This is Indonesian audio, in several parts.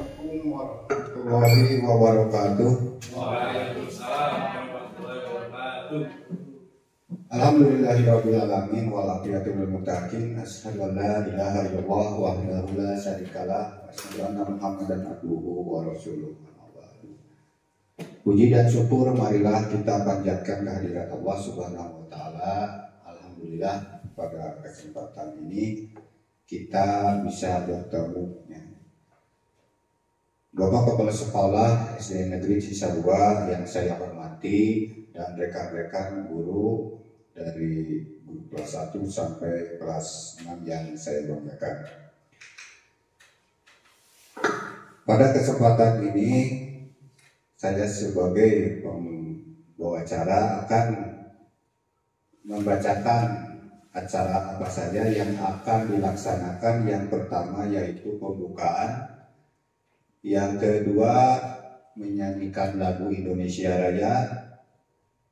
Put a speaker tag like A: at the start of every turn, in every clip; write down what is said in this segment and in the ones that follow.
A: warahmatullahi wabarakatuh.
B: Waalaikumsalam warahmatullahi wabarakatuh.
A: Alhamdulillahirabbil alamin wal aqibatu lil muttaqin. Asyhadu an la ilaha illallah wahdahu la syarikalah wa asyhadu anna Muhammadan abduhu wa rasuluh. Puji dan syukur marilah kita panjatkan kehadirat Allah Subhanahu wa taala. Alhamdulillah pada kesempatan ini kita bisa bertemu. Bapak Kepala Sekolah SD Negeri Cisarua yang saya hormati dan rekan-rekan guru dari guru kelas 1 sampai kelas 6 yang saya banggakan. Pada kesempatan ini saya sebagai pembawa acara akan membacakan acara apa saja yang akan dilaksanakan. Yang pertama yaitu pembukaan, yang kedua menyanyikan lagu Indonesia Raya,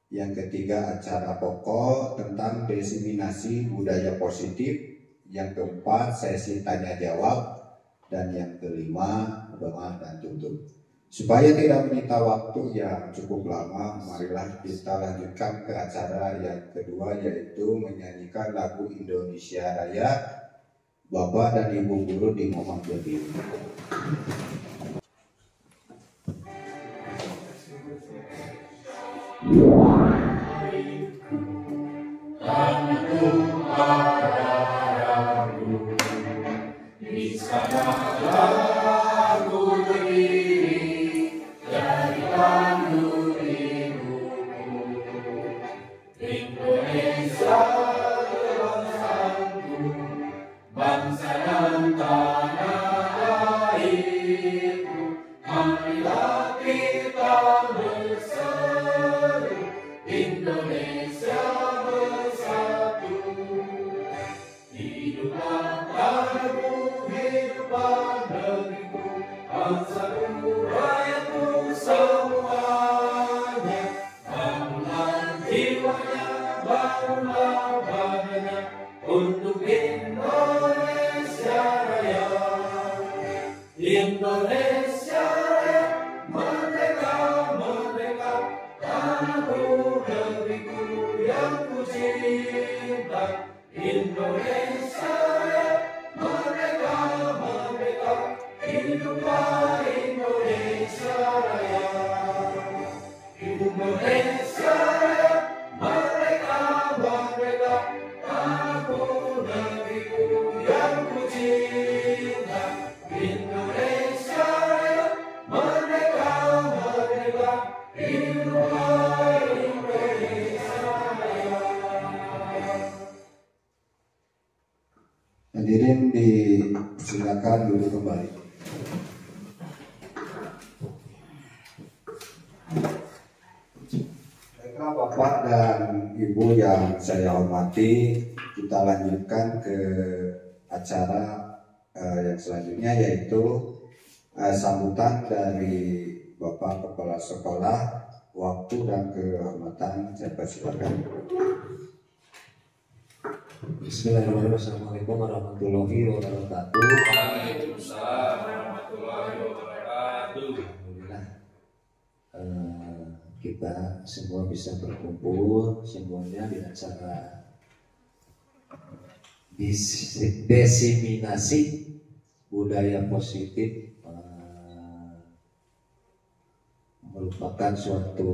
A: yang ketiga acara pokok tentang diseminasi budaya positif, yang keempat sesi tanya jawab, dan yang kelima doa dan tutup. Supaya tidak menyita waktu yang cukup lama, marilah kita lanjutkan ke acara yang kedua yaitu menyanyikan lagu Indonesia Raya. Bapak dan Ibu guru dimohon berdiri. Hadirin disilakan duduk kembali. Bapak dan Ibu yang saya hormati, kita lanjutkan ke acara yang selanjutnya yaitu sambutan dari Bapak Kepala Sekolah. Waktu dan kehormatan saya persilakan.
C: Bismillahirrahmanirrahim. Assalamualaikum warahmatullahi wabarakatuh.
B: Waalaikumsalam warahmatullahi wabarakatuh.
C: Alhamdulillah kita semua bisa berkumpul semuanya di acara diseminasi budaya positif, merupakan suatu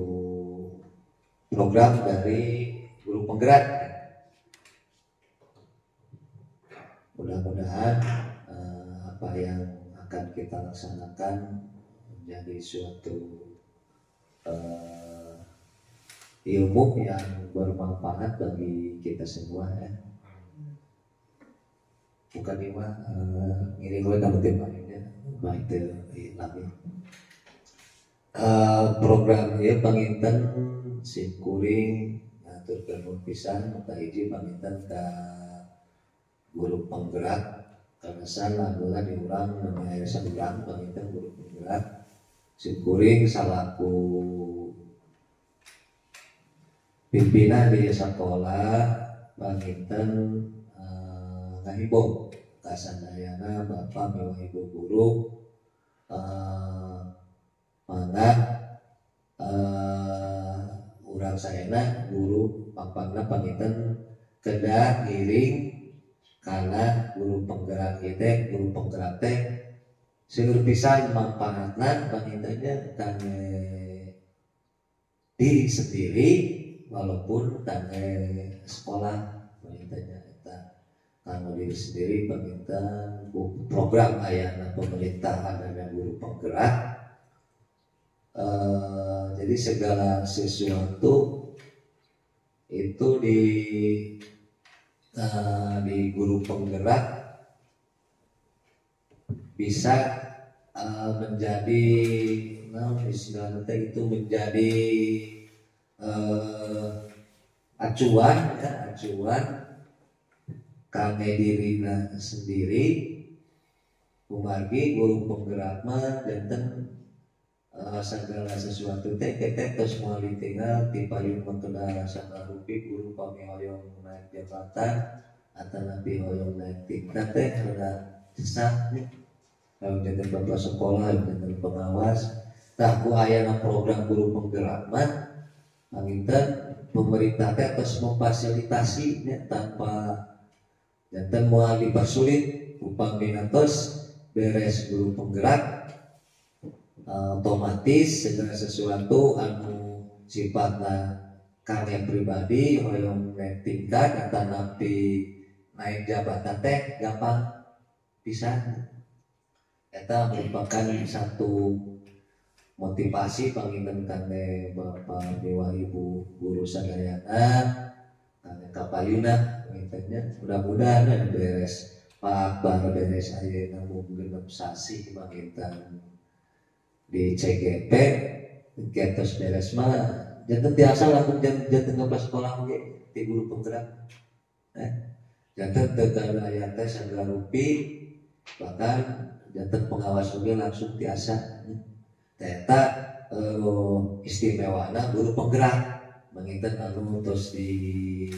C: program dari guru penggerak. Mudah-mudahan apa yang akan kita laksanakan menjadi suatu ilmu yang bermanfaat bagi kita semua ya. Bukan lima ngiring gue dapetin mainnya baik lagi. Program ya panginten sim kuring ngatur keun pisan maka hiji panginten ka guru penggerak karena sana adalah diurang namanya sadurang panginten guru penggerak sim kuring salaku pimpinan di sekolah panginten ngahibong kasandayana bapak mewah ibu guru mangga urang sayana guru pangpangna panginten kedah ngiring karena guru penggerak teh seueur pisan manfaatna pangintennya kangge diri sendiri walaupun kangge sekolah pangintennya eta kangge diri sendiri panginten program ayana pemerintah adanya guru penggerak. Jadi segala sesuatu itu di guru penggerak bisa menjadi istilahnya itu menjadi acuan kangge dirina sendiri umargi guru penggerak mah janten segala sesuatu teh kita terus mau ditinggal di payung mengkena sangarupi guru pamihoyong naik jabatan atau nabi hoyong naik tingkat teh ada sesat kalau jadi bapak sekolah jadi pengawas tak ku ayana program guru penggerak mah panginten pemerintah teh terus memfasilitasi tanpa janten mau dipersulit upami terus beres guru penggerak otomatis segala sesuatu anu sifatna karya pribadi hoyong naik tingkat atau nabi naik jabatan teh gampang pisan. Eta merupakan satu motivasi panginten kangge Bapak Dewa Ibu guru sadayana kangge kapayuna pangintennya mudah-mudahan beres Pak Akbar beres ayeuna genep sasi panginten di CGP ketos beres mah janten biasa langsung janten ngebahas sekolah ge di guru penggerak janten tegal aya teh sanggarupi bahkan janten pengawas oge langsung biasa eta istimewana guru penggerak manginten anu terus di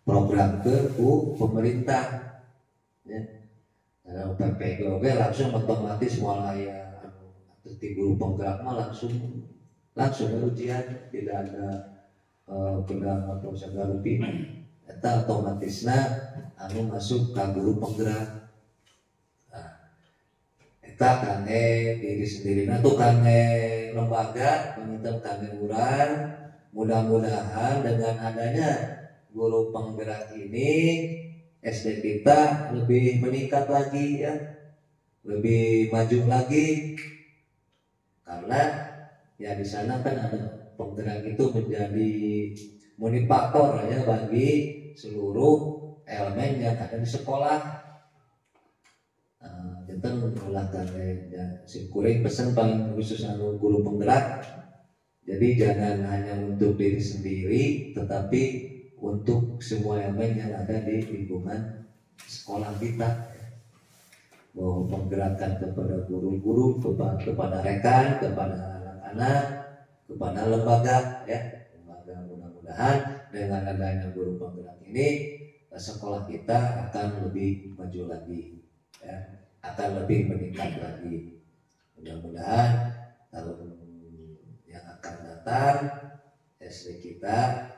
C: program ke ku pemerintah ya karena PPG oge langsung otomatis mulai aya di guru penggerak mah langsung ujian tidak ada pedang atau sanggarupi eta otomatisna anu masuk ke guru penggerak eta kangge diri sendiri tuh kangge lembaga panginten kangge urang mudah-mudahan dengan adanya guru penggerak ini SD kita lebih meningkat lagi ya lebih maju lagi karena ya di sana kan ada penggerak itu menjadi motivator ya bagi seluruh elemen yang ada di sekolah. Janten ulah kangge sikuring pesen paling khusus anu guru penggerak. Jadi jangan hanya untuk diri sendiri tetapi untuk semua elemen yang ada di lingkungan sekolah kita. Bahwa penggerakan kepada guru-guru, kepada rekan, kepada anak-anak, kepada lembaga ya. Lembaga mudah-mudahan dengan adanya guru penggerak ini sekolah kita akan lebih maju lagi ya, akan lebih meningkat lagi. Mudah-mudahan tahun yang akan datang SD kita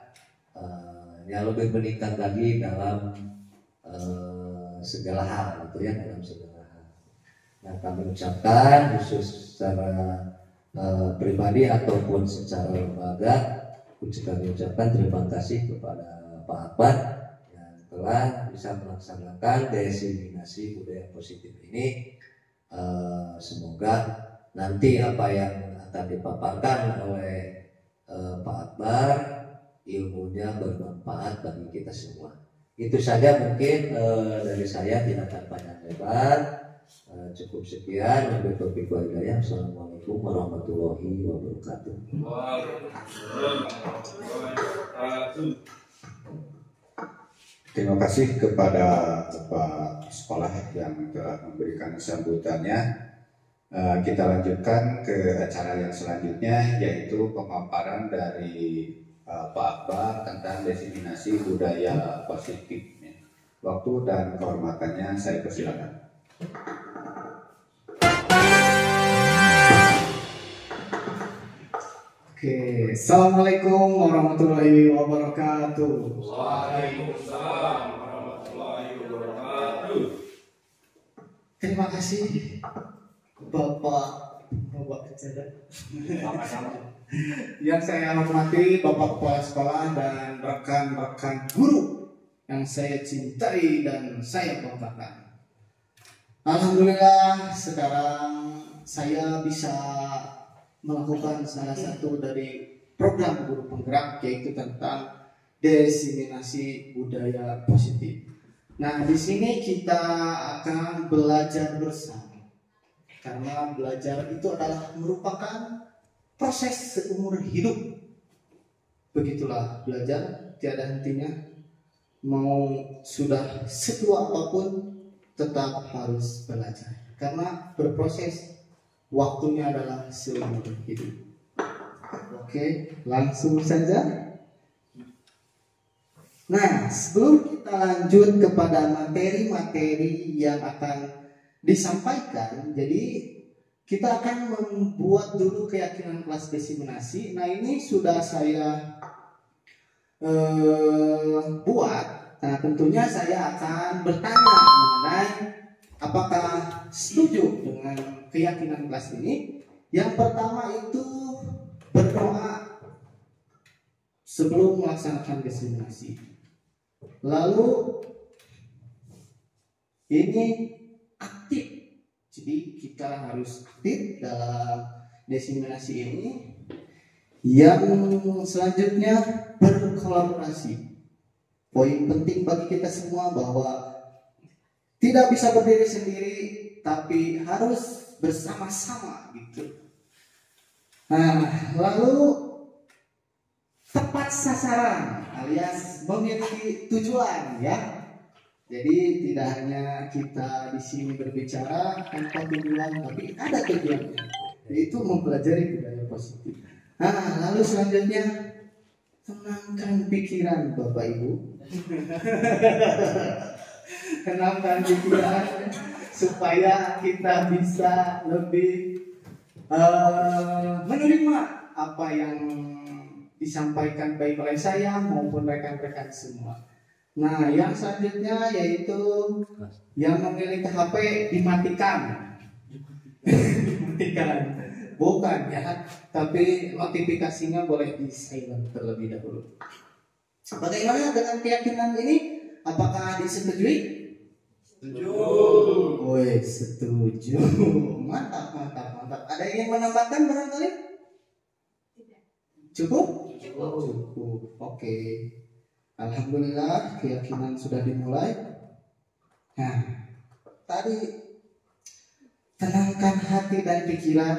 C: yang lebih meningkat lagi dalam segala hal gitu ya, dalam segala. Nah, kami ucapkan khusus secara pribadi ataupun secara lembaga, kami ucapkan terima kasih kepada Pak Akbar yang telah bisa melaksanakan diseminasi budaya positif ini. Semoga nanti apa yang akan dipaparkan oleh Pak Akbar ilmunya bermanfaat bagi kita semua. Itu saja mungkin dari saya, tidak akan panjang lebar. Cukup sekian. Wabillahi taufiq wal hidayah. Assalamualaikum warahmatullahi wabarakatuh.
B: Waalaikumsalam warahmatullahi wabarakatuh.
A: Terima kasih kepada Bapak Sekolah yang telah memberikan sambutannya. Kita lanjutkan ke acara yang selanjutnya, yaitu pemaparan dari Pak Akbar tentang diseminasi budaya positif. Waktu dan kehormatannya saya persilakan.
D: Assalamualaikum warahmatullahi wabarakatuh.
B: Waalaikumsalam warahmatullahi wabarakatuh.
D: Terima kasih Bapak Kecada. Yang saya hormati Bapak Kepala Sekolah dan rekan-rekan guru yang saya cintai dan saya banggakan. Alhamdulillah sekarang saya bisa melakukan salah satu dari program guru penggerak, yaitu tentang diseminasi budaya positif. Nah, di sini kita akan belajar bersama. Karena belajar itu adalah merupakan proses seumur hidup. Begitulah belajar, tiada hentinya. Mau sudah setua apapun, tetap harus belajar. Karena berproses, waktunya adalah seumur hidup. Oke, langsung saja. Nah, sebelum kita lanjut kepada materi-materi yang akan disampaikan, jadi kita akan membuat dulu keyakinan kelas diseminasi. Nah, ini sudah saya buat. Nah, tentunya saya akan bertanya mengenai apakah setuju dengan keyakinan kelas ini. Yang pertama itu berdoa sebelum melaksanakan diseminasi. Lalu ini aktif, jadi kita harus aktif dalam diseminasi ini. Yang selanjutnya berkolaborasi. Poin penting bagi kita semua bahwa tidak bisa berdiri sendiri, tapi harus bersama-sama gitu. Nah, lalu tepat sasaran alias memiliki tujuan ya. Jadi tidak hanya kita di sini berbicara tanpa tujuan, tapi ada tujuannya, yaitu mempelajari budaya positif. Nah, lalu selanjutnya tenangkan pikiran Bapak Ibu. Tenangkan pikiran supaya kita bisa lebih menerima apa yang disampaikan baik oleh saya maupun rekan-rekan semua. Nah, yang selanjutnya yaitu yang memiliki HP dimatikan. Dimatikan. Bukan ya, tapi notifikasinya boleh di silent terlebih dahulu. Bagaimana dengan keyakinan ini? Apakah disetujui?
B: Setuju.
D: Woi, setuju. Mantap, mantap, mantap. Ada yang menambahkan barangkali? Cukup? Cukup. Oke. Alhamdulillah, keyakinan sudah dimulai. Nah, tadi tenangkan hati dan pikiran,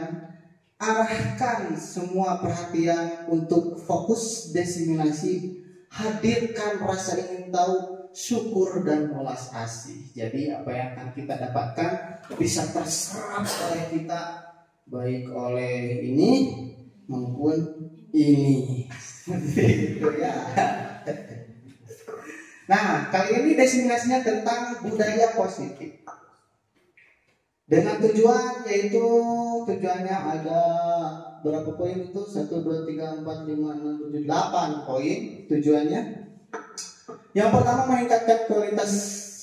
D: arahkan semua perhatian untuk fokus diseminasi, hadirkan rasa ingin tahu, syukur dan welas asih. Jadi apa yang akan kita dapatkan bisa terserap oleh kita, baik oleh ini maupun ini. Seperti itu ya. Nah, kali ini diseminasinya tentang budaya positif. Dengan tujuan, yaitu tujuannya ada berapa poin itu? 1, 2, 3, 4, 5, 6, 7, 8 poin tujuannya. Yang pertama, meningkatkan kualitas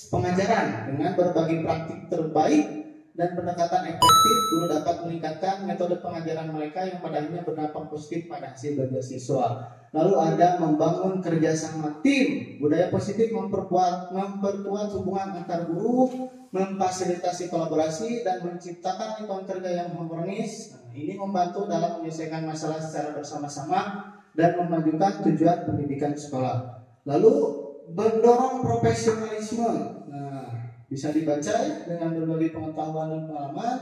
D: pengajaran dengan berbagai praktik terbaik dan pendekatan efektif. Guru dapat meningkatkan metode pengajaran mereka yang pada akhirnya berdampak positif pada hasil belajar siswa. Lalu ada membangun kerjasama tim. Budaya positif memperkuat hubungan antar guru, memfasilitasi kolaborasi dan menciptakan lingkungan kerja yang harmonis. Nah, ini membantu dalam menyelesaikan masalah secara bersama-sama dan memajukan tujuan pendidikan sekolah. Lalu mendorong profesionalisme. Nah, bisa dibaca ya, dengan berbagai pengetahuan dan pengalaman,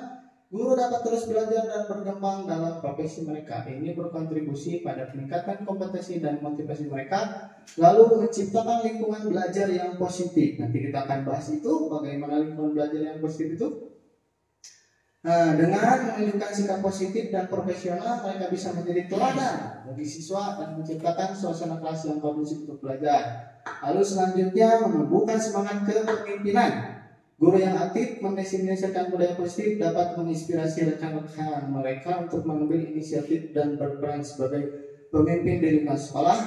D: guru dapat terus belajar dan berkembang dalam profesi mereka. Ini berkontribusi pada peningkatan kompetensi dan motivasi mereka, lalu menciptakan lingkungan belajar yang positif. Nanti kita akan bahas itu, bagaimana lingkungan belajar yang positif itu. Nah, dengan menunjukkan sikap positif dan profesional, mereka bisa menjadi teladan bagi siswa dan menciptakan suasana kelas yang kondusif untuk belajar. Lalu selanjutnya menumbuhkan semangat kepemimpinan. Guru yang aktif mendefinisikan budaya positif dapat menginspirasi rekan-rekan mereka untuk mengambil inisiatif dan berperan sebagai pemimpin di lingkungan sekolah.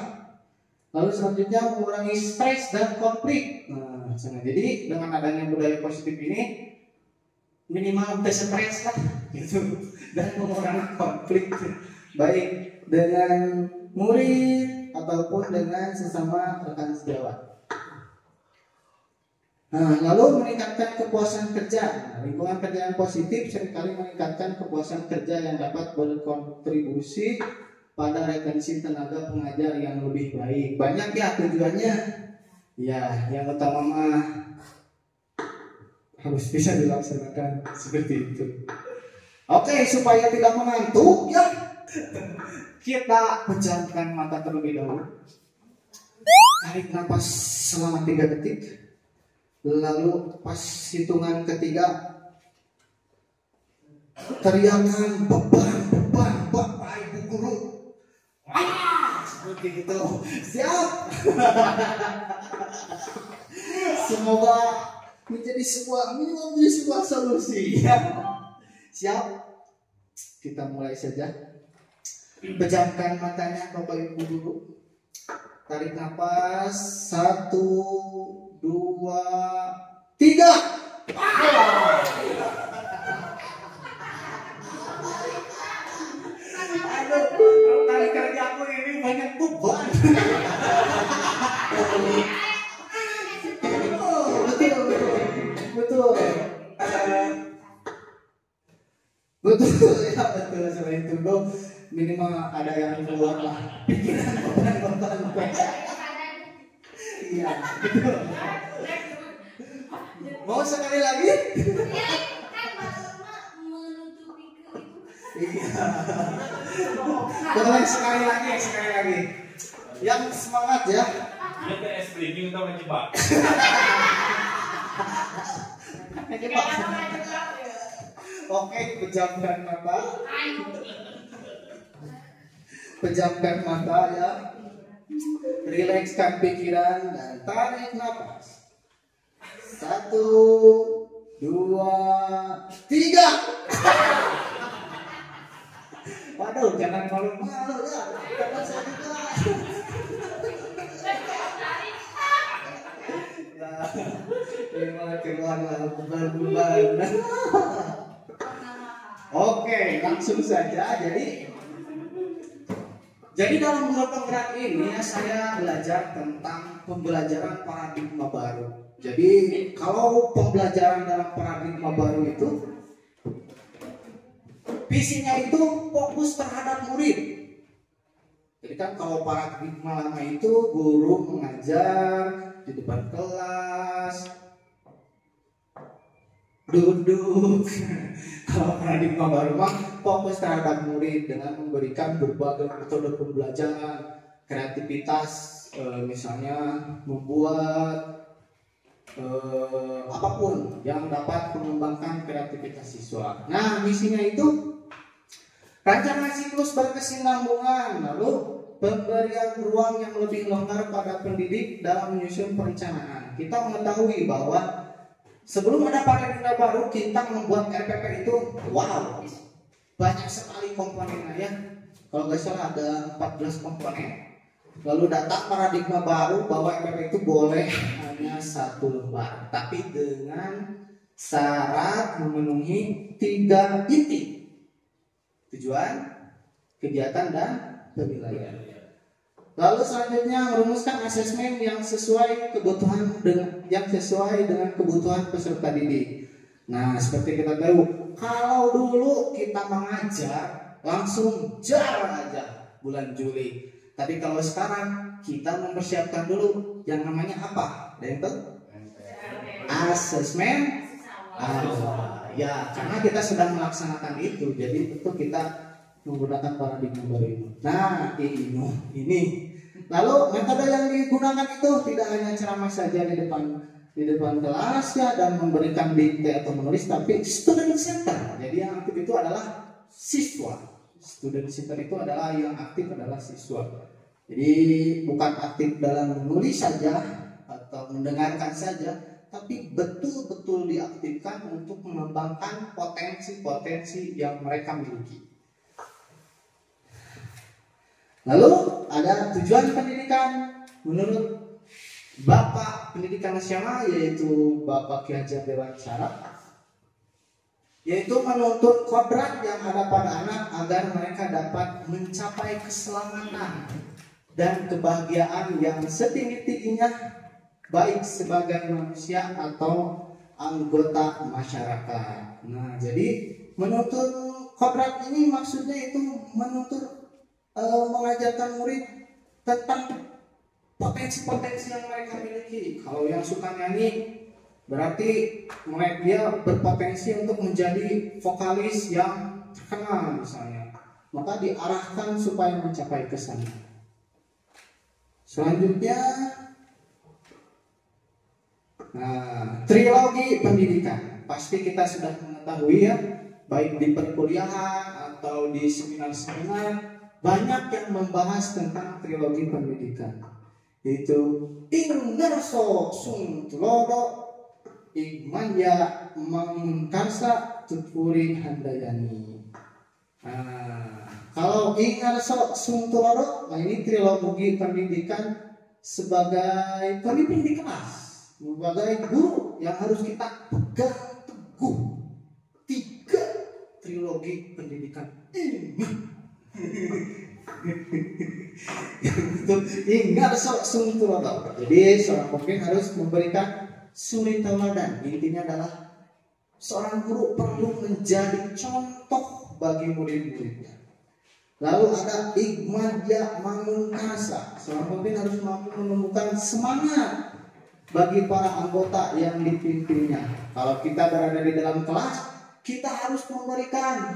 D: Lalu selanjutnya mengurangi stres dan konflik. Nah, jadi dengan adanya budaya positif ini minimal stres lah gitu, dan mengurangi konflik baik dengan murid ataupun dengan sesama rekan sejawat. Nah, lalu meningkatkan kepuasan kerja. Nah, lingkungan kerja yang positif seringkali meningkatkan kepuasan kerja yang dapat berkontribusi pada retensi tenaga pengajar yang lebih baik. Banyak ya tujuannya. Ya, yang utama mah harus bisa dilaksanakan seperti itu. Oke, supaya tidak mengantuk ya, kita pejamkan mata terlebih dahulu. Tarik nafas selama 3 detik. Lalu pas hitungan ketiga, teriakan beban Bapak Ibu guru. Seperti itu. Siap. Semoga menjadi sebuah solusi. Siap. Kita mulai saja. Pejamkan matanya Bapak Ibu guru. Tarik nafas 1, 2, 3. Aduh, kali kerja aku ini banyak beban. Betul ya, betul. Selain itu minimal ada yang keluar lah pikiran beban. Iya, betul. Mau sekali lagi? Iya. Boleh sekali lagi. Yang semangat ya.
B: Dia TS breaking atau menjebak?
D: Oke, pejamkan mata. Pejamkan mata ya. Rilekskan pikiran dan tarik nafas. 1, 2, 3. Waduh, jangan malu-malu ya. Dapat saya juga. Ya, ini keluar beban. Oke, langsung saja. Jadi dalam bulan penggerak ini saya belajar tentang pembelajaran paradigma baru. Jadi kalau pembelajaran dalam paradigma baru itu visinya itu fokus terhadap murid. Jadi kan kalau paradigma lama itu guru mengajar di depan kelas, duduk. Kalau paradigma baru mah fokus terhadap murid dengan memberikan berbagai metode pembelajaran, kreativitas, misalnya membuat apapun yang dapat mengembangkan kreativitas siswa. Nah, misinya itu rancangan siklus berkesinambungan, lalu pemberian ruang yang lebih longgar pada pendidik dalam menyusun perencanaan. Kita mengetahui bahwa sebelum ada paradigma baru, kita membuat RPP itu banyak sekali komponennya ya. Kalau nggak salah ada 14 komponen. Lalu datang paradigma baru bahwa RPP itu boleh hanya 1 lembar, tapi dengan syarat memenuhi 3 inti: tujuan, kegiatan, dan penilaian. Lalu selanjutnya merumuskan asesmen yang sesuai dengan kebutuhan peserta didik. Nah, seperti kita tahu, kalau dulu kita mengajar langsung jar aja bulan Juli. Tapi kalau sekarang kita mempersiapkan dulu yang namanya apa? Dan itu asesmen. Ya, karena kita sedang melaksanakan itu, jadi tentu kita menggunakan paradigma baru ini. Nah, ini. Lalu metode yang digunakan itu tidak hanya ceramah saja di depan kelas ya, dan memberikan dikte atau menulis, tapi student center. Jadi yang aktif itu adalah siswa. Student center itu adalah yang aktif adalah siswa. Jadi bukan aktif dalam menulis saja atau mendengarkan saja, tapi betul-betul diaktifkan untuk mengembangkan potensi-potensi yang mereka miliki. Lalu ada tujuan pendidikan menurut Bapak Pendidikan Nasional, yaitu Bapak Ki Hajar Dewantara, yaitu menuntut kodrat yang ada pada anak agar mereka dapat mencapai keselamatan dan kebahagiaan yang setinggi-tingginya, baik sebagai manusia atau anggota masyarakat. Nah, jadi menuntut kodrat ini maksudnya itu menuntut mengajarkan murid tentang potensi-potensi yang mereka miliki. Kalau yang suka nyanyi, berarti dia berpotensi untuk menjadi vokalis yang terkenal misalnya. Maka diarahkan supaya mencapai ke sana. Selanjutnya, trilogi pendidikan. Pasti kita sudah mengetahui ya, baik di perkuliahan atau di seminar-seminar, banyak yang membahas tentang trilogi pendidikan, yaitu Ingarso Sung Tulodo, Igmanja Mangkarsa Tutpuri Handayani. Kalau Ingarso Sung Tulodo, ini trilogi pendidikan sebagai pemimpin di kelas, sebagai guru yang harus kita pegang teguh. 3 trilogi pendidikan ini. Ingat sung tuladan. Jadi seorang pemimpin harus memberikan suri tauladan. Intinya adalah seorang guru perlu menjadi contoh bagi murid-muridnya. Lalu ada Igmanja Mangungkasa. Seorang pemimpin harus mampu menumbuhkan semangat bagi para anggota yang dipimpinnya. Kalau kita berada di dalam kelas, kita harus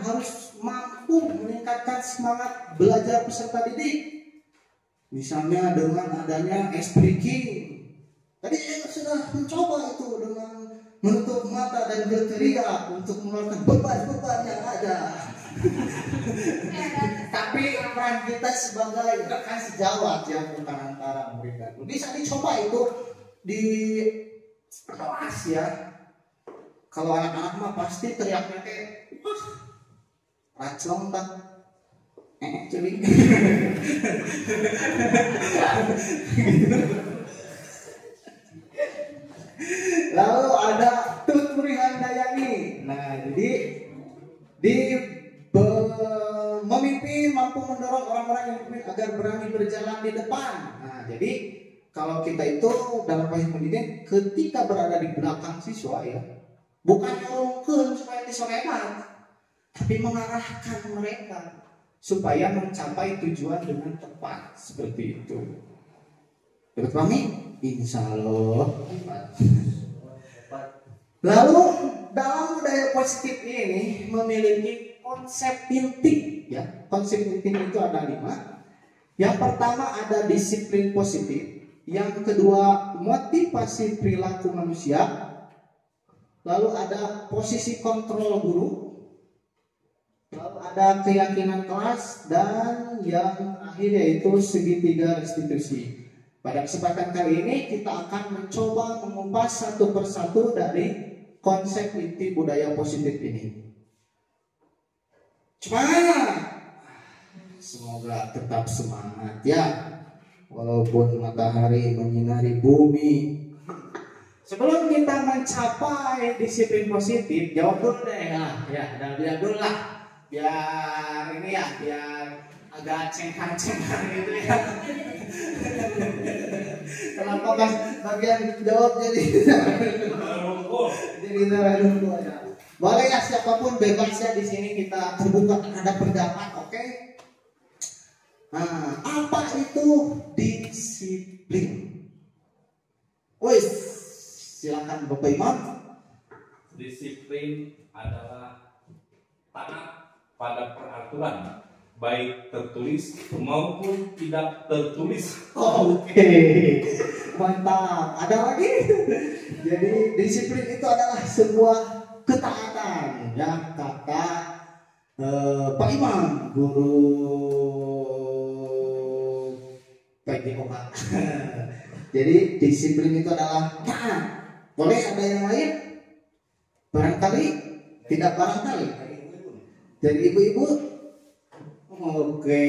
D: harus mampu meningkatkan semangat belajar peserta didik. Misalnya dengan adanya esprit king. Tadi saya sudah mencoba itu dengan menutup mata dan berteriak untuk mengeluarkan beban-beban yang ada. Tapi peran kita sebagai rekan sejawat yang bukan antara murid dan guru, bisa dicoba itu di kelas ya. Kalau anak-anak mah pasti teriaknya kayak raclong tak cuy. Lalu ada Tutpuri Handayani. Nah, jadi di memimpin mampu mendorong orang-orang yang memimpin agar berani berjalan di depan. Nah, jadi kalau kita itu dalam proses pendidikan, ketika berada di belakang siswa ya, bukan nyolongkeun supaya disoreman, tapi mengarahkan mereka supaya mencapai tujuan dengan tepat, seperti itu. Dapat pahami? Insya Allah. Lalu dalam budaya positif ini memiliki konsep inti ya. Konsep inti itu ada 5. Yang pertama ada disiplin positif. Yang kedua motivasi perilaku manusia. Lalu ada posisi kontrol guru, lalu ada keyakinan kelas, dan yang terakhir yaitu segitiga restitusi. Pada kesempatan kali ini kita akan mencoba mengupas satu persatu dari konsep inti budaya positif ini. Semangat! Semoga tetap semangat ya, walaupun matahari menyinari bumi. Sebelum kita mencapai disiplin positif, jawab dulu deh ya, dan biar dulu lah, biar ini ya, biar agak cenghar-cenghar gitu ya. Kenapa pas bagian jawab jadi nunggu aja. Boleh ya, siapapun bebas ya, di sini kita terbuka terhadap pendapat, oke? Nah, apa itu disiplin? Wis, silakan Bapak Imam.
B: Disiplin adalah taat pada peraturan, baik tertulis maupun tidak tertulis.
D: Oke, mantap. Ada lagi? Jadi disiplin itu adalah sebuah ketaatan, ya, kata Pak Imam, guru PJOK. Jadi disiplin itu adalah taat. Boleh ada yang lain? Barangkali? Tidak barangkali. Jadi ibu-ibu Oke,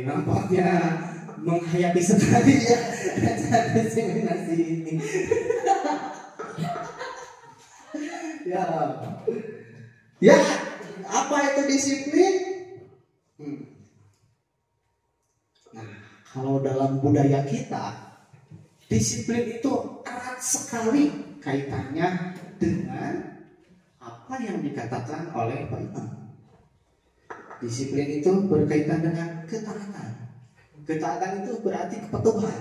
D: nampaknya menghayati sekali ya acara diseminasi ini. Ya, ya, apa itu disiplin? Nah, kalau dalam budaya kita, disiplin itu erat sekali kaitannya dengan apa yang dikatakan oleh Pak Imam. Disiplin itu berkaitan dengan ketaatan. Ketaatan itu berarti kepatuhan.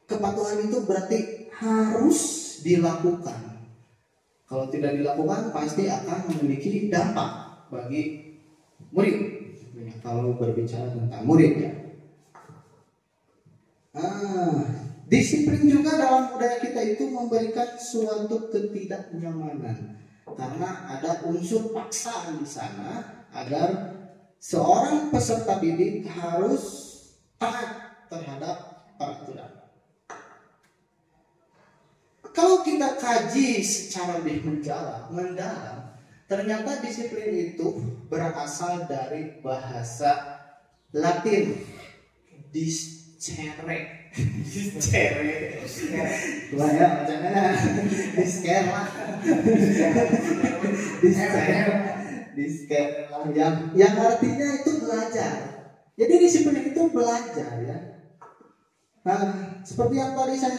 D: Kepatuhan itu berarti harus dilakukan. Kalau tidak dilakukan pasti akan memiliki dampak bagi murid. Kalau berbicara tentang murid ya. Disiplin juga dalam budaya kita itu memberikan suatu ketidaknyamanan karena ada unsur paksaan di sana agar seorang peserta didik harus taat terhadap peraturan. Kalau kita kaji secara lebih mendalam, ternyata disiplin itu berasal dari bahasa Latin discere. Wah ya bacanya discere yang artinya itu belajar. Jadi disiplin itu belajar ya. Nah, seperti yang tadi saya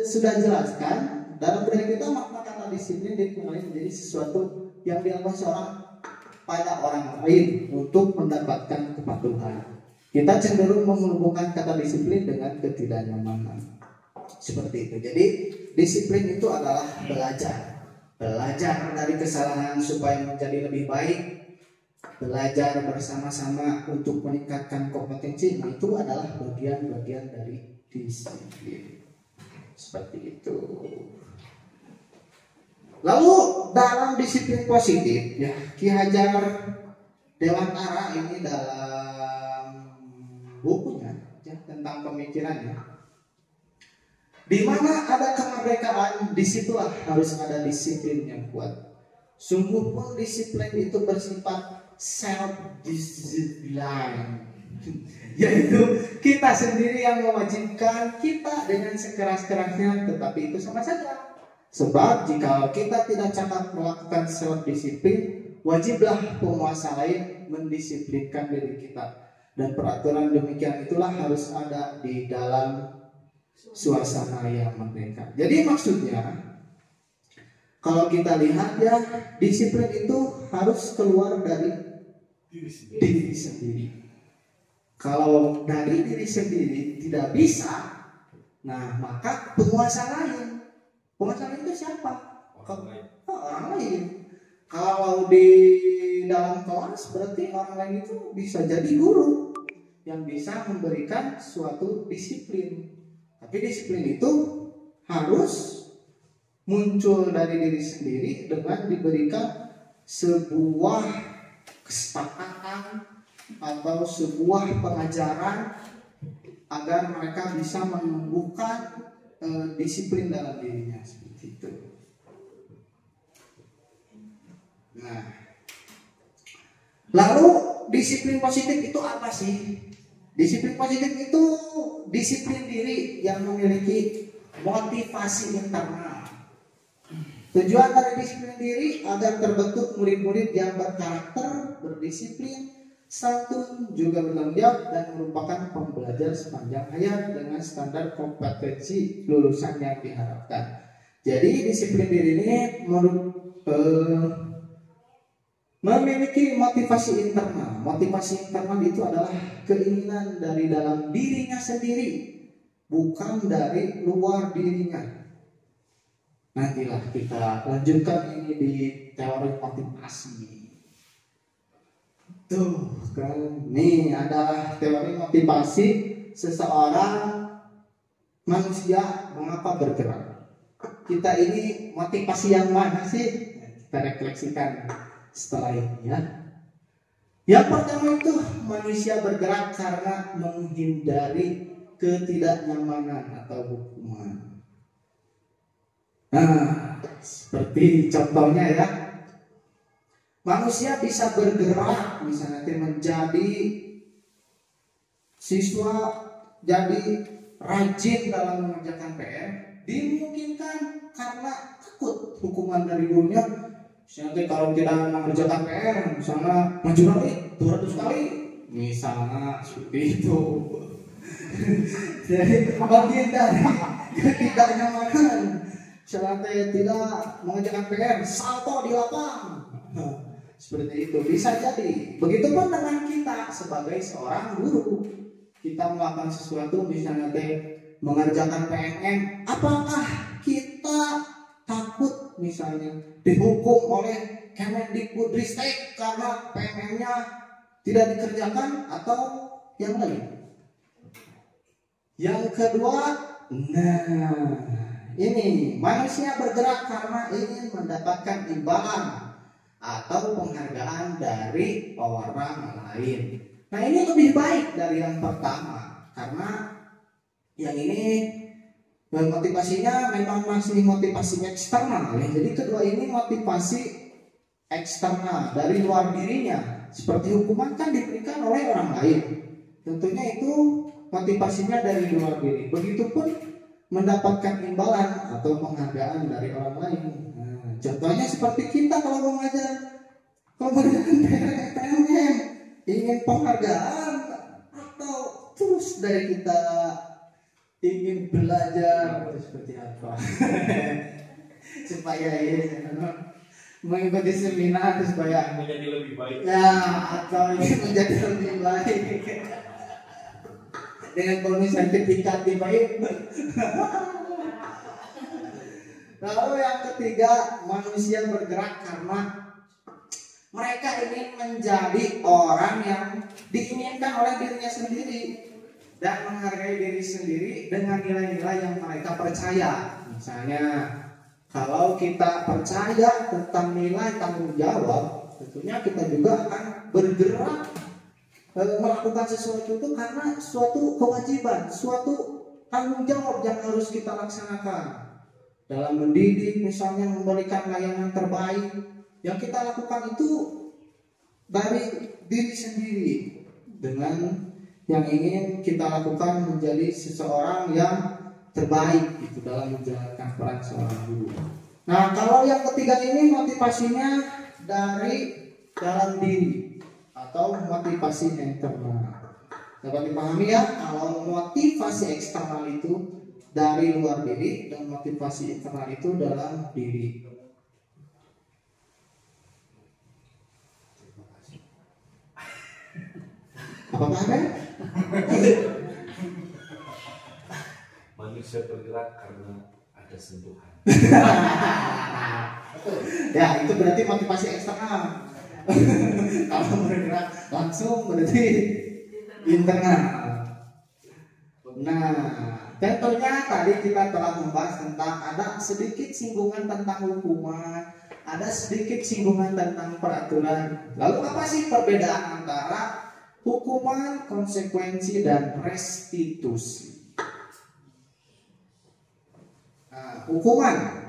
D: sudah jelaskan, dalam budaya kita makna kata disiplin dikenali menjadi sesuatu yang dilakukan seorang pada orang lain untuk mendapatkan kepatuhan. Kita cenderung menghubungkan kata disiplin dengan ketidaknyamanan. Seperti itu. Jadi disiplin itu adalah belajar. Belajar dari kesalahan supaya menjadi lebih baik. Belajar bersama-sama untuk meningkatkan kompetensi. Nah, itu adalah bagian-bagian dari disiplin. Seperti itu. Lalu dalam disiplin positif, ya Ki Hajar Dewantara ini dalam bukunya ya, tentang pemikirannya, di mana ada kemerdekaan, disitulah harus ada disiplin yang kuat. Sungguh pun disiplin itu bersifat self-discipline, yaitu kita sendiri yang mewajibkan kita dengan sekeras-kerasnya, tetapi itu sama saja. Sebab jika kita tidak cepat melakukan self-disiplin, wajiblah penguasa lain mendisiplinkan diri kita. Dan peraturan demikian itulah harus ada di dalam suasana yang merdeka. Jadi maksudnya, kalau kita lihat ya, disiplin itu harus keluar dari diri sendiri. Kalau dari diri sendiri tidak bisa, nah maka penguasa lain. Penguasa lain itu siapa? Orang lain. Kalau di dalam kelas berarti orang lain itu bisa jadi guru yang bisa memberikan suatu disiplin. Tapi disiplin itu harus muncul dari diri sendiri dengan diberikan sebuah kesepakatan atau sebuah pengajaran agar mereka bisa menumbuhkan disiplin dalam dirinya, seperti itu. Nah, lalu disiplin positif itu apa sih? Disiplin positif itu disiplin diri yang memiliki motivasi internal. Tujuan dari disiplin diri agar terbentuk murid-murid yang berkarakter, berdisiplin, santun, juga bertanggung jawab, dan merupakan pembelajar sepanjang hayat dengan standar kompetensi lulusan yang diharapkan. Jadi disiplin diri ini memiliki motivasi internal. Motivasi internal itu adalah keinginan dari dalam dirinya sendiri, bukan dari luar dirinya. Nantilah kita lanjutkan ini di teori motivasi. Tuh kan, nih adalah teori motivasi seseorang manusia mengapa bergerak. Kita ini motivasi yang mana sih? Kita refleksikan setelah ini ya. Yang pertama itu manusia bergerak karena menghindari ketidaknyamanan atau hukuman. Nah, seperti contohnya ya, manusia bisa bergerak misalnya menjadi siswa, jadi rajin dalam mengerjakan PR, dimungkinkan karena takut hukuman dari gurunya. Misalnya kalau tidak mengerjakan PR, misalnya maju lagi 200 kali, misalnya seperti itu. Jadi bagian dari ketidaknyamanan, misalnya tidak mengerjakan PR, salto di lapang. Seperti itu bisa jadi. Begitupun dengan kita sebagai seorang guru, kita melakukan sesuatu misalnya mengerjakan PNM, apakah kita takut misalnya dihukum oleh Kemendikbudristek karena PNM-nya tidak dikerjakan atau yang lain? Yang kedua, ini manusia bergerak karena ingin mendapatkan imbalan atau penghargaan dari orang lain. Nah, ini lebih baik dari yang pertama karena yang ini motivasinya memang masih motivasi eksternal ya. Jadi kedua ini motivasi eksternal dari luar dirinya. Seperti hukuman kan diberikan oleh orang lain. Tentunya itu motivasinya dari luar diri. Begitupun mendapatkan imbalan atau penghargaan dari orang lain. Contohnya seperti kita kalau mengajar, kalau mengerjakan PNM, ingin penghargaan atau terus dari kita ingin belajar seperti apa supaya mengikuti seminar supaya
B: menjadi lebih baik
D: ya, atau ingin menjadi lebih baik dengan bonus sertifikat di baik. Lalu yang ketiga, manusia bergerak karena mereka ingin menjadi orang yang diinginkan oleh dirinya sendiri dan menghargai diri sendiri dengan nilai-nilai yang mereka percaya. Misalnya, kalau kita percaya tentang nilai tanggung jawab, tentunya kita juga akan bergerak melakukan sesuatu itu karena suatu kewajiban, suatu tanggung jawab yang harus kita laksanakan. Dalam mendidik misalnya memberikan layanan terbaik, yang kita lakukan itu dari diri sendiri dengan yang ingin kita lakukan menjadi seseorang yang terbaik itu dalam menjalankan peran seorang guru. Nah, kalau yang ketiga ini motivasinya dari dalam diri atau motivasi internal. Dapat dipahami ya, kalau motivasi eksternal itu dari luar diri dan motivasi internal itu dalam diri. Apakah ada?
B: manusia bergerak karena ada sentuhan.
D: Ya, itu berarti motivasi eksternal. Kalau bergerak langsung berarti internal. Nah, tentunya tadi kita telah membahas tentang ada sedikit singgungan tentang hukuman, ada sedikit singgungan tentang peraturan. Lalu apa sih perbedaan antara hukuman, konsekuensi, dan restitusi? Nah, hukuman,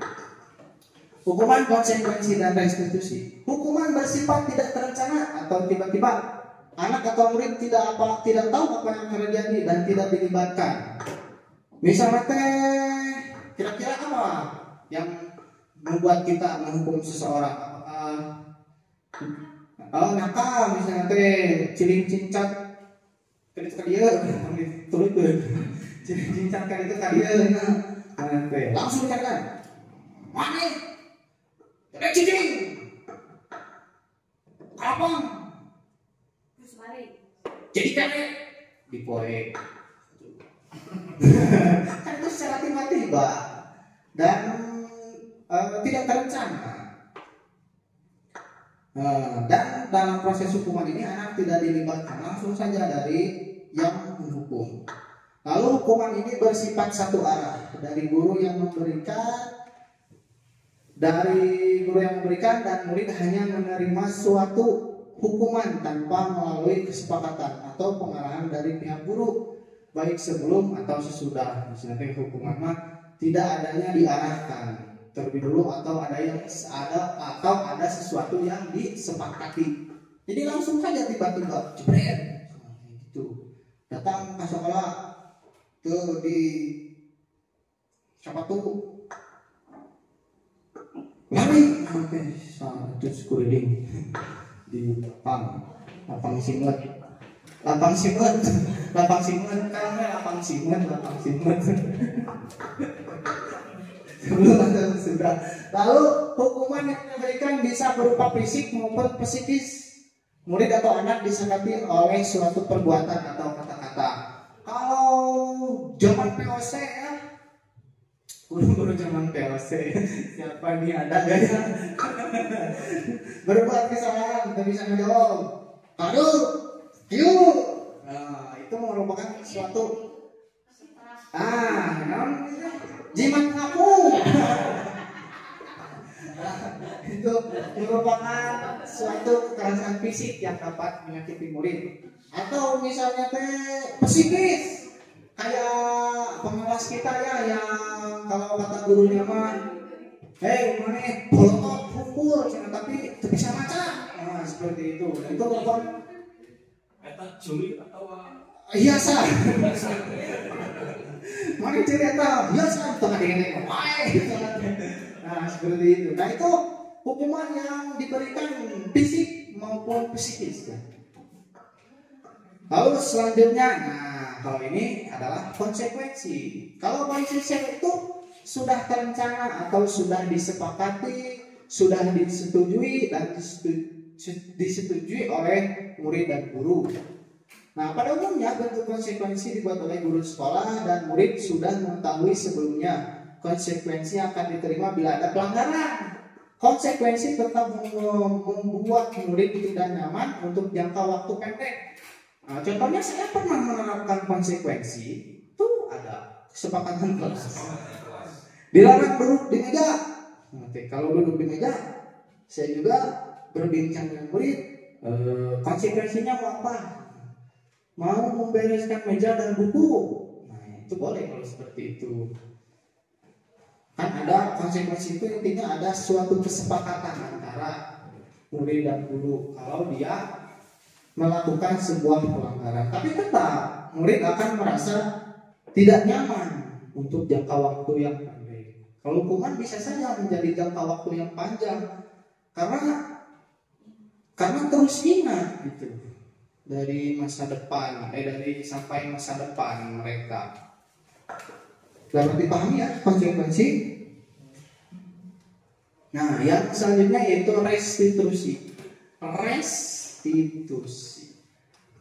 D: konsekuensi, dan restitusi. Hukuman bersifat tidak terencana atau tiba-tiba. Anak atau murid tidak tahu apa yang terjadi dan tidak dilibatkan. Misalnya kira-kira apa yang membuat kita menghukum seseorang? Nakal misalnya ciling cincat kali itu dia tulis ciling cincat kali itu langsung dikatakan mana ada cicing apa jadi kali dipoek kan itu secara tiba-tiba dan tidak terencana. Dan dalam proses hukuman ini anak tidak dilibatkan langsung saja dari yang menghukum. Lalu hukuman ini bersifat satu arah dari guru yang memberikan dan murid hanya menerima suatu hukuman tanpa melalui kesepakatan atau pengarahan dari pihak guru baik sebelum atau sesudah. Misalnya hukuman tidak adanya diarahkan. terlebih dulu atau ada sesuatu yang disepakati. Jadi langsung saja tiba-tiba jebret gitu. Datang ke sekolah tuh di siapa tuh lari itu skuriding di lapang simut sudah. Lalu hukuman yang diberikan bisa berupa fisik maupun psikis. Murid atau anak disakati oleh suatu perbuatan atau kata-kata. Kalau zaman POC ya, guru-guru zaman POC, siapa nih ada gak ya? Berbuat kesalahan, kita bisa ngejawab. Aduh, nah, itu merupakan suatu jimat kamu. Itu merupakan suatu kekerasan fisik yang dapat menyakiti murid. Atau misalnya psikis, kayak pengawas kita ya, yang kalau kata gurunya mah, mana bolotot kumpul, tapi bisa maca. Nah, seperti itu. Dan itu merupakan
B: juli atau
D: hiasan. Mana cerita hiasan tengah dingin. Nah, seperti itu. Nah, itu hukuman yang diberikan fisik maupun psikis. Lalu selanjutnya, kalau ini adalah konsekuensi. Kalau konsekuensi itu sudah terencana atau sudah disepakati, sudah disetujui dan disetujui oleh murid dan guru. Nah, pada umumnya bentuk konsekuensi dibuat oleh guru sekolah dan murid sudah mengetahui sebelumnya konsekuensi yang akan diterima bila ada pelanggaran. Konsekuensi tetap membuat murid tidak nyaman untuk jangka waktu pendek. Nah, contohnya saya pernah menerapkan konsekuensi, itu ada kesepakatan kelas. Dilarang duduk di meja. Kalau duduk di meja, saya juga berbincang dengan murid. Konsekuensinya mau apa? Mau membereskan meja dan buku. Nah, itu boleh kalau seperti itu. Kan ada konsekuensi itu, intinya ada suatu kesepakatan antara murid dan guru kalau dia melakukan sebuah pelanggaran. Tapi tetap murid akan merasa tidak nyaman untuk jangka waktu yang pendek. Kalau hukuman bisa saja menjadi jangka waktu yang panjang karena terus ingat gitu dari masa depan, dari sampai masa depan mereka. Dapat dipahami ya konsekuensi. Nah, yang selanjutnya yaitu restitusi.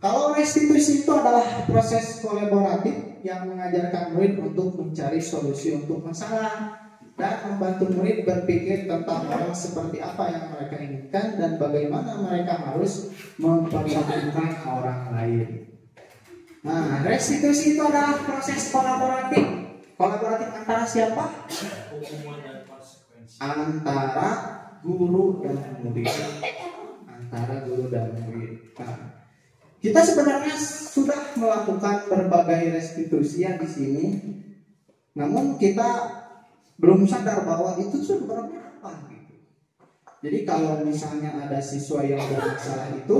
D: Kalau restitusi itu adalah proses kolaboratif yang mengajarkan murid untuk mencari solusi untuk masalah dan membantu murid berpikir tentang orang seperti apa yang mereka inginkan dan bagaimana mereka harus memperlakukan orang lain. Nah, restitusi itu adalah proses kolaboratif. Kolaboratif antara siapa? Antara guru dan murid. Nah, kita sebenarnya sudah melakukan berbagai restitusi yang di sini, namun kita belum sadar bahwa itu sebenarnya apa gitu. Jadi kalau misalnya ada siswa yang bermasalah itu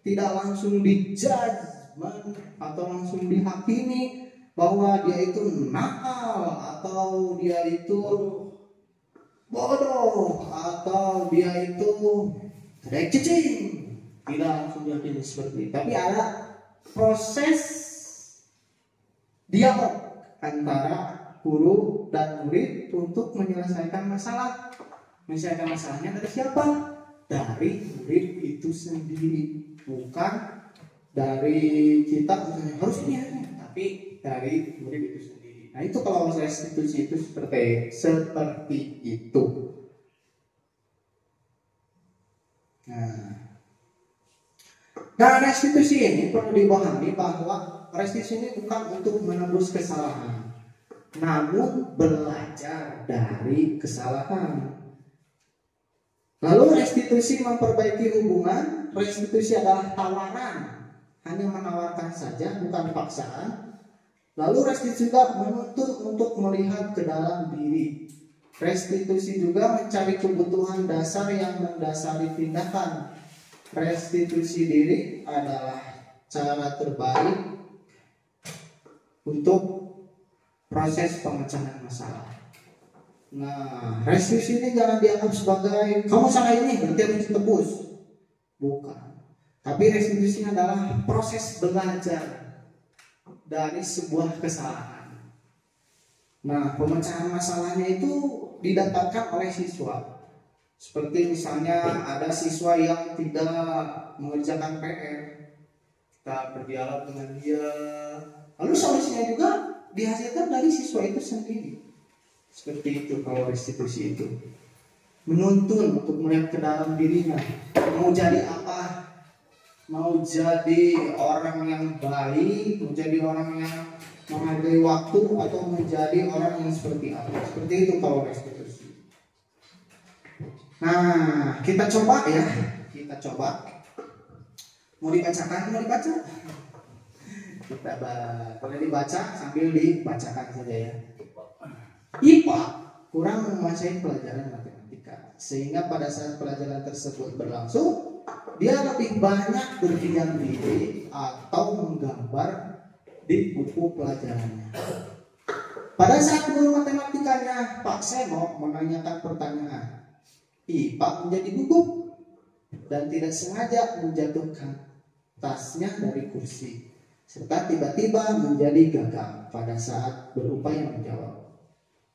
D: tidak langsung dijudge atau langsung dihakimi bahwa dia itu nakal atau dia itu bodoh atau dia itu cacing, tidak langsung dihakimi seperti itu. Tapi ada proses dialog antara guru dan murid untuk menyelesaikan masalah. Menyelesaikan masalahnya dari siapa? Dari murid itu sendiri, bukan dari kita harus ini, tapi dari murid itu sendiri. Nah, itu kalau restitusi itu seperti itu. Nah, restitusi ini perlu dipahami bahwa restitusi ini bukan untuk menebus kesalahan, namun belajar dari kesalahan. Lalu restitusi memperbaiki hubungan. Restitusi adalah tawaran, hanya menawarkan saja, bukan paksaan. Lalu restitusi juga menuntut untuk melihat ke dalam diri. Restitusi juga mencari kebutuhan dasar yang mendasari tindakan. Restitusi diri adalah cara terbaik untuk proses pemecahan masalah. Nah, restitusi ini jangan dianggap sebagai kamu salah ini berarti harus ditebus. Bukan. Tapi restitusi adalah proses belajar dari sebuah kesalahan. Nah, pemecahan masalahnya itu didapatkan oleh siswa. Seperti misalnya ada siswa yang tidak mengerjakan PR, kita berdialog dengan dia, lalu solusinya juga dihasilkan dari siswa itu sendiri. Seperti itu kalau restitusi itu. Menuntun untuk melihat ke dalam dirinya, mau jadi apa, mau jadi orang yang baik, mau jadi orang yang menghargai waktu, atau menjadi orang yang seperti apa. Seperti itu kalau restitusi. Nah, kita coba ya. Kita coba. Mau dibacakan, mau dibaca? Kita boleh dibaca sambil dibacakan saja ya. IPA kurang menguasai pelajaran matematika, sehingga pada saat pelajaran tersebut berlangsung, dia lebih banyak berdiam diri atau menggambar di buku pelajarannya. Pada saat guru matematikanya Pak Seno menanyakan pertanyaan, IPA menjadi gugup dan tidak sengaja menjatuhkan tasnya dari kursi, serta tiba-tiba menjadi gagal pada saat berupaya menjawab.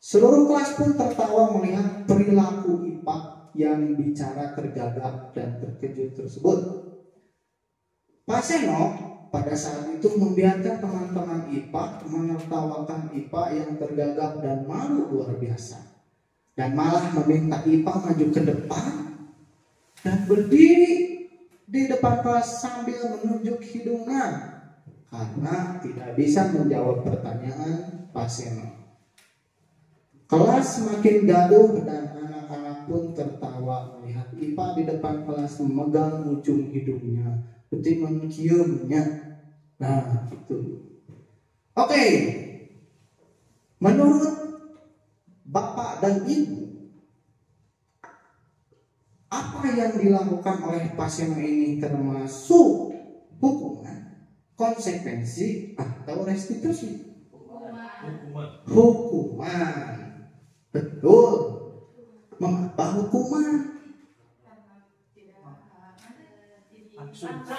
D: Seluruh kelas pun tertawa melihat perilaku IPA yang bicara tergagap dan terkejut tersebut. Pak Seno pada saat itu membiarkan teman-teman IPA menertawakan IPA yang tergagap dan malu luar biasa, dan malah meminta IPA maju ke depan dan berdiri di depan kelas sambil menunjuk hidungnya karena tidak bisa menjawab pertanyaan Pak Seno. Kelas semakin gaduh dan anak-anak pun tertawa melihat IPA di depan kelas memegang ujung hidungnya, seperti menciumnya. Nah, itu. Oke. Menurut Bapak dan Ibu, apa yang dilakukan oleh pasien ini termasuk hukuman, konsekuensi, atau restitusi? Hukuman. Betul. Mengapa hukuman?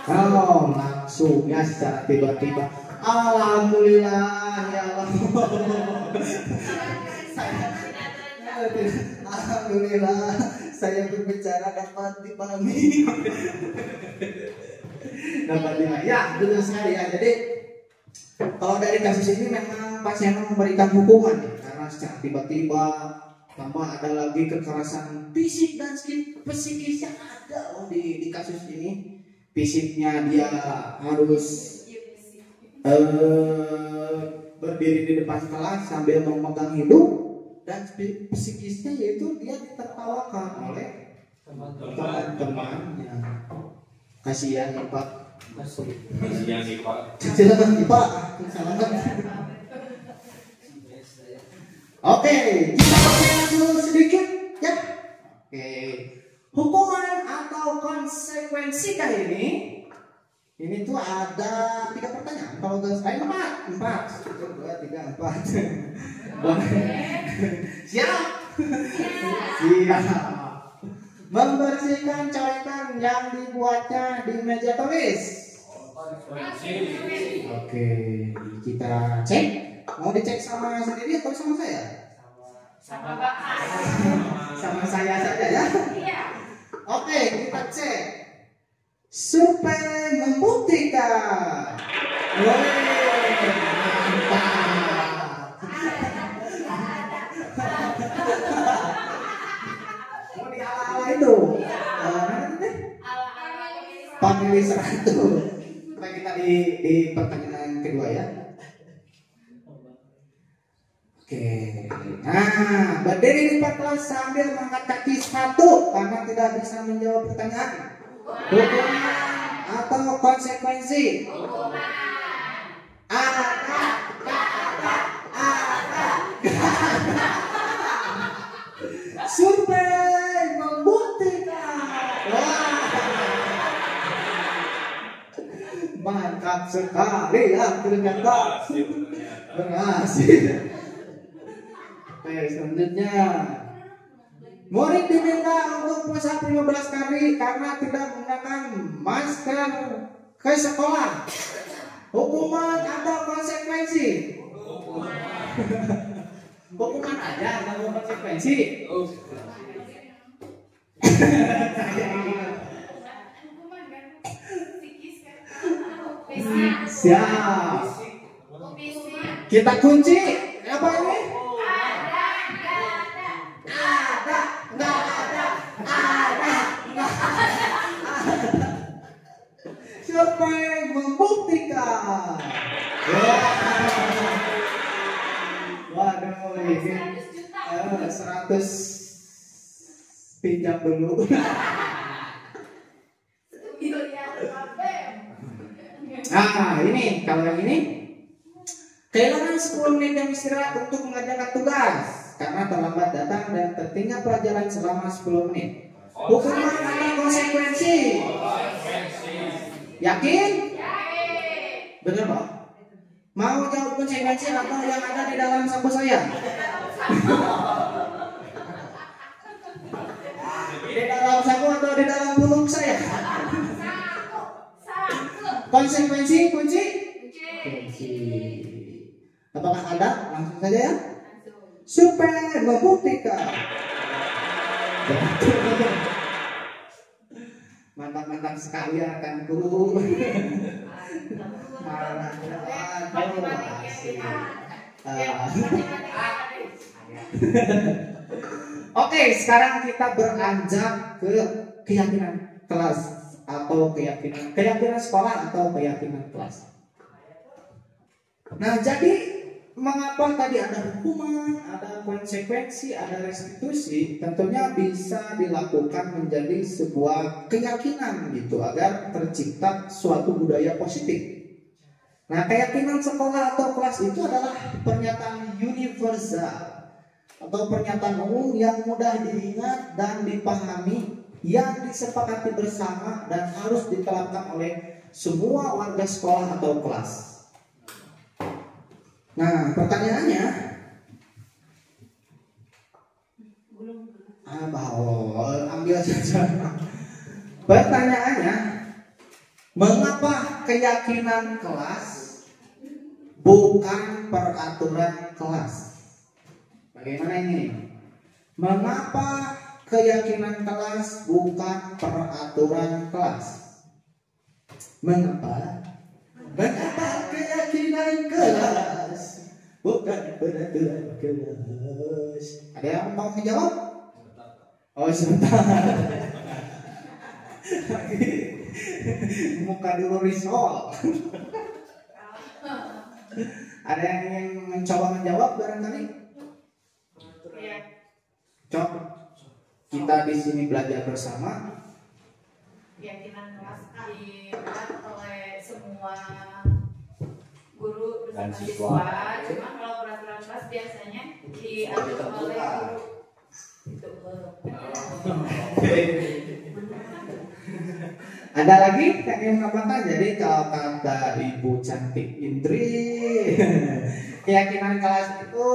D: Oh, langsung ya secara tiba-tiba. Alhamdulillah ya Allah. Alhamdulillah saya berbicara dapat dipahami. Dapat dipahami. Ya, betul sekali ya. Jadi kalau dari kasus ini memang pasien memberikan hukuman ya, karena secara tiba-tiba, tambah ada lagi kekerasan fisik dan psikis yang ada di kasus ini. Fisiknya dia harus berdiri di depan kelas sambil memegang hidung, dan psikisnya yaitu dia ditertawakan oleh teman-temannya. Kasihan nih Pak.
B: Kasihan nih Pak.
D: Silakan Pak. Silakan. Oke, kita baca dulu sedikit ya. Oke. Hukuman atau konsekuensi kali ini tuh ada 3 pertanyaan. Kalau guys, 4. 1, 2, 3, 4. Siap? Siap. Membersihkan coretan yang dibuatnya di meja tulis. Oke, kita cek. Mau dicek sama sendiri atau sama saya?
E: Sama Bapak.
D: Sama saya saja ya.
E: Iya.
D: Oke, kita cek. Survei membuktikan. Mau di ala-ala itu. Pemilih 100. Baik, kita di pertanyaan kedua ya. Oke, nah berdiri di kelas sambil mengangkat kaki 1 karena tidak bisa menjawab pertanyaan. Hukuman atau konsekuensi? Ada. Mantap sekali ya ternyata berhasil. Oke, selanjutnya murid diminta untuk push-up 15 kali karena tidak menggunakan masker ke sekolah. Hukuman atau konsekuensi? Hukuman aja, nggak mau konsekuensi. Siap. Kita kunci apa ini? Siapa yang membuktikan? Waduh, ini 100 pinjam dulu. Nah, ini kalau yang ini kehilangan 10 menit yang istirahat untuk mengerjakan tugas karena terlambat datang dan tertinggal pelajaran selama 10 menit. Hukuman atau konsekuensi? Yakin? Bener Pak? Mau jawab konsekuensi atau yang ada di dalam saku saya? Di dalam saku atau di dalam pulung saya? Konsekuensi kunci? Kunci. Apakah ada? Langsung saja ya. Supaya membuktikan. Mantap-mantap sekali ya rekanku. Oke, sekarang kita beranjak ke keyakinan kelas atau keyakinan sekolah atau keyakinan kelas. Nah, jadi mengapa tadi ada hukuman, ada konsekuensi, ada restitusi? Tentunya bisa dilakukan menjadi sebuah keyakinan gitu agar tercipta suatu budaya positif. Nah, keyakinan sekolah atau kelas itu adalah pernyataan universal atau pernyataan umum yang mudah diingat dan dipahami, yang disepakati bersama dan harus diterapkan oleh semua warga sekolah atau kelas. Nah, pertanyaannya, ambil saja. Pertanyaannya, mengapa keyakinan kelas bukan peraturan kelas? Bagaimana ini? Mengapa keyakinan kelas bukan peraturan kelas? Mengapa? Mengapa keyakinan kelas bukan peraturan kelas? Ada yang mau menjawab? Oh, sebentar. Muka dulu risol. Ada yang ingin mencoba menjawab barangkali? Cok, kita di sini belajar bersama.
E: Keyakinan kelas dibuat oleh semua guru bersama siswa. Cuma kalau peraturan kelas biasanya diatur oleh guru.
D: Ada lagi yang ingin menambahkan? Jadi kalau kata Ibu Cantik Indri, keyakinan kelas itu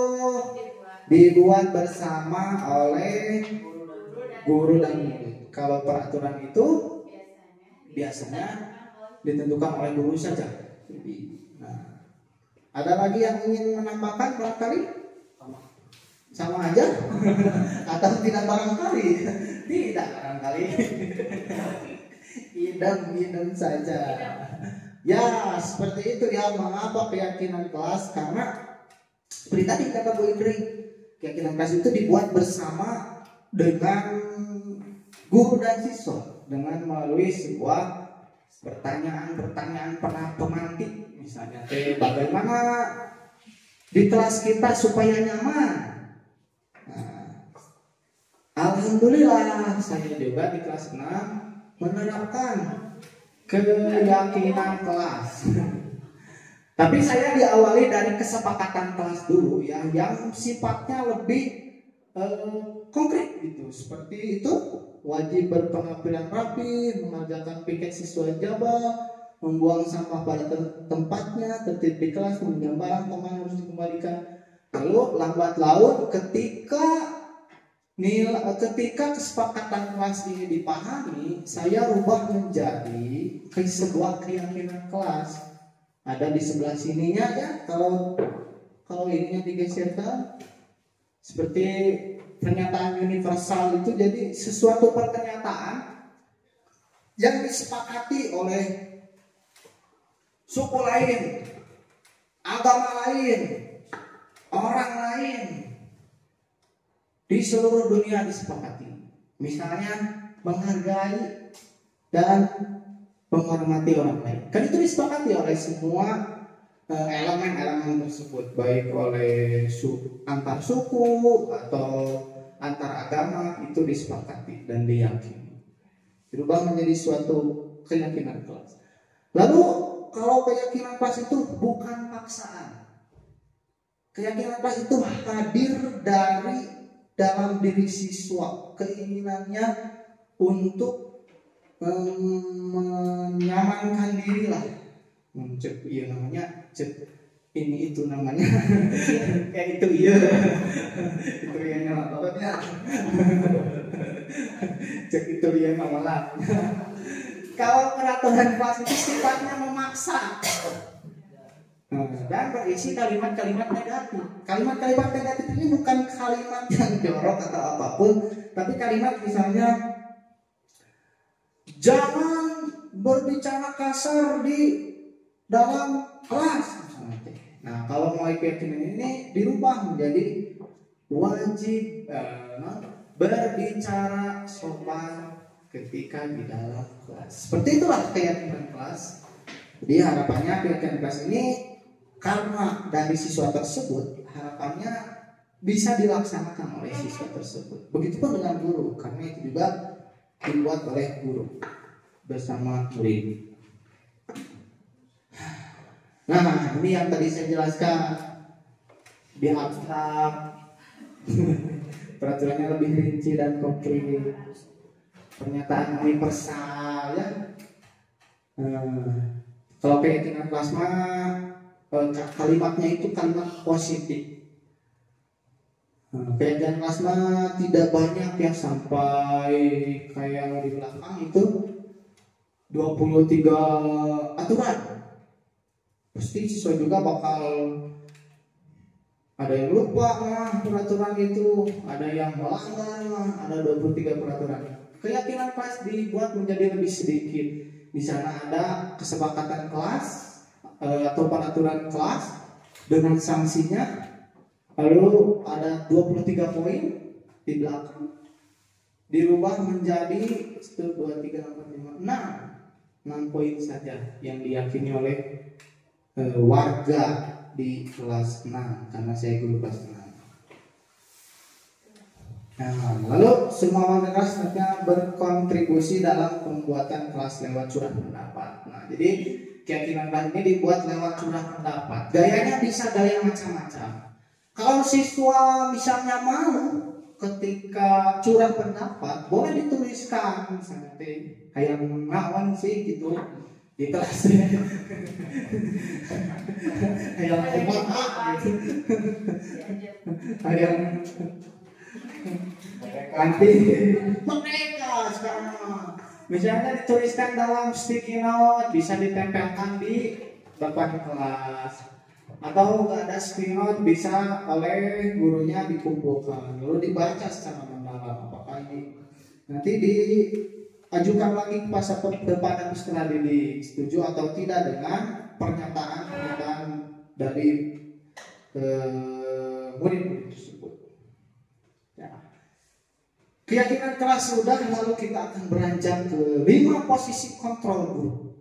D: dibuat bersama oleh guru dan murid. Kalau peraturan itu biasanya ditentukan oleh guru saja. Nah, ada lagi yang ingin menambahkan barangkali? Sama aja? Atau tidak barangkali? Tidak barangkali. Idem saja. Ya, seperti itu ya. Mengapa keyakinan kelas? Karena seperti tadi kata Bu Indri, keyakinan kelas itu dibuat bersama dengan guru dan siswa, dengan melalui sebuah pertanyaan-pertanyaan pemantik, misalnya bagaimana di kelas kita supaya nyaman. Nah, alhamdulillah saya juga di kelas 6 menerapkan keyakinan kelas. Tapi saya diawali dari kesepakatan kelas dulu yang sifatnya lebih konkret gitu. Seperti itu, wajib berpenampilan rapi, mengerjakan piket siswa jaba, membuang sampah pada tempatnya, tertib di kelas, meminjam barang teman harus dikembalikan. Lalu lambat laun ketika kesepakatan kelas ini dipahami, saya rubah menjadi sebuah keyakinan kelas. Ada di sebelah sininya ya, kalau ininya digeserkan seperti pernyataan universal itu jadi sesuatu pernyataan yang disepakati oleh suku lain, agama lain, orang lain di seluruh dunia disepakati. Misalnya menghargai dan menghormati orang lain. Kan itu disepakati oleh semua elemen-elemen tersebut, baik oleh antar suku atau antar agama, itu disepakati dan diyakini. Berubah menjadi suatu keyakinan kelas. Lalu kalau keyakinan kelas itu bukan paksaan. Keyakinan kelas itu hadir dari dalam diri siswa, keinginannya untuk menyamankan diri lah, cek iya namanya, cek ini itu namanya, kayak itu iya, itu yang namanya, cek itu iya namanya. Kalau peraturan kelas itu sifatnya memaksa. Dan berisi kalimat-kalimat negatif. Kalimat-kalimat negatif ini bukan kalimat yang jorok atau apapun, tapi kalimat misalnya jangan berbicara kasar di dalam kelas. Nah, kalau mulai keyakinan ini dirubah menjadi wajib berbicara sopan ketika di dalam kelas. Seperti itulah keyakinan kelas. Jadi harapannya keyakinan kelas ini karena dari siswa tersebut, harapannya bisa dilaksanakan oleh siswa tersebut. Begitupun dengan guru, karena itu juga dibuat oleh guru bersama murid. Nah, ini yang tadi saya jelaskan di abstrak, peraturannya lebih rinci dan konkret, pernyataan universal ya. Kalau keyakinan kelas mah kalimatnya itu kalimat positif. Keyakinan kelas mah tidak banyak yang sampai kayak di belakang itu 23 aturan. Pasti siswa juga bakal ada yang lupa peraturan itu, ada yang melanggar, ada 23 peraturan. Keyakinan kelas dibuat menjadi lebih sedikit. Di sana ada kesepakatan kelas atau peraturan kelas dengan sanksinya, lalu ada 23 poin di belakang dirubah menjadi 1, 2, 3, 4, 5, 6 poin saja yang diyakini oleh warga di kelas 6 karena saya guru kelas 6. Nah, lalu semua warga kelas tentunya berkontribusi dalam pembuatan kelas lewat curah pendapat. Nah, jadi keyakinan kelas ini dibuat lewat curah pendapat. Gayanya bisa gaya macam-macam. Kalau siswa misalnya malu ketika curah pendapat, boleh dituliskan misalnya kayak ngawan sih gitu di kelasnya. Kayak kumaha gitu. Kayak nanti mereka sekarang misalnya dituliskan dalam sticky note, bisa ditempelkan di depan kelas, atau nggak ada sticky note bisa oleh gurunya dikumpulkan lalu dibaca secara mendalam apakah ini nanti diajukan lagi kepada peserta didik setuju atau tidak dengan pernyataan dari murid-murid tersebut. Keyakinan kelas sudah, lalu kita akan beranjak ke 5 posisi kontrol guru.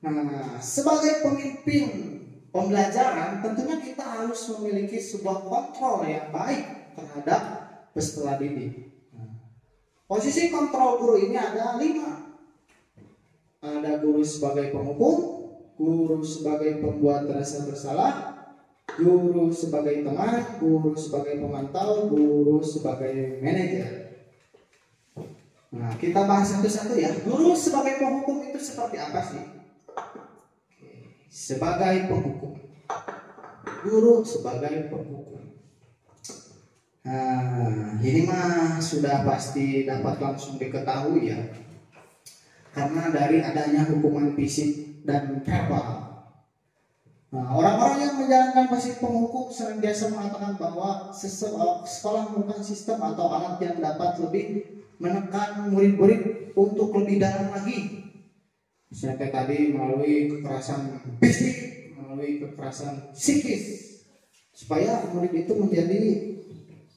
D: Nah, sebagai pemimpin pembelajaran, tentunya kita harus memiliki sebuah kontrol yang baik terhadap peserta didik. Posisi kontrol guru ini ada 5. Ada guru sebagai penghukum, guru sebagai pembuat rasa bersalah, guru sebagai teman, guru sebagai pemantau, guru sebagai manajer. Nah, kita bahas satu-satu ya. Guru sebagai penghukum itu seperti apa sih? Sebagai penghukum. Guru sebagai penghukum. Nah, ini mah sudah pasti dapat langsung diketahui ya. Karena dari adanya hukuman fisik dan verbal. Nah, orang-orang yang menjalankan profesi penghukum senantiasa mengatakan bahwa sekolah merupakan sistem atau alat yang dapat lebih menekan murid-murid untuk lebih dalam lagi. Misalnya kayak tadi melalui kekerasan fisik, melalui kekerasan psikis, supaya murid itu menjadi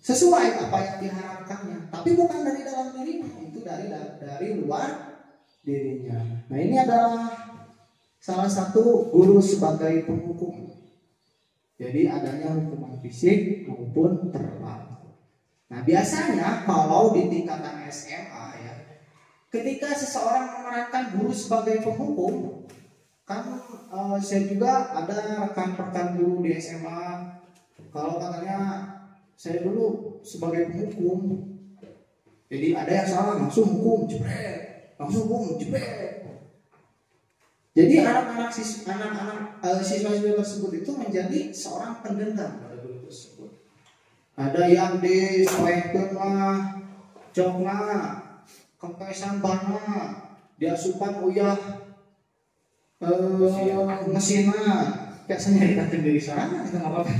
D: sesuai apa yang diharapkannya. Tapi bukan dari dalam dirinya, itu dari luar dirinya. Nah, ini adalah salah satu guru sebagai penghukum. Jadi adanya hukuman fisik maupun verbal. Nah, biasanya kalau di tingkatan SMA ya, ketika seseorang memerankan guru sebagai penghukum, kan saya juga ada rekan-rekan guru di SMA. Kalau katanya saya dulu sebagai penghukum, jadi ada yang salah langsung hukum jebret, langsung hukum jebret. Jadi anak-anak siswa-siswa tersebut itu menjadi seorang pendendam pada guru tersebut. Ada yang disoekeun mah jokna kepesan bana diasupan uyah ngesina kayak nyaritakeun diri sorangan itu enggak apa-apa.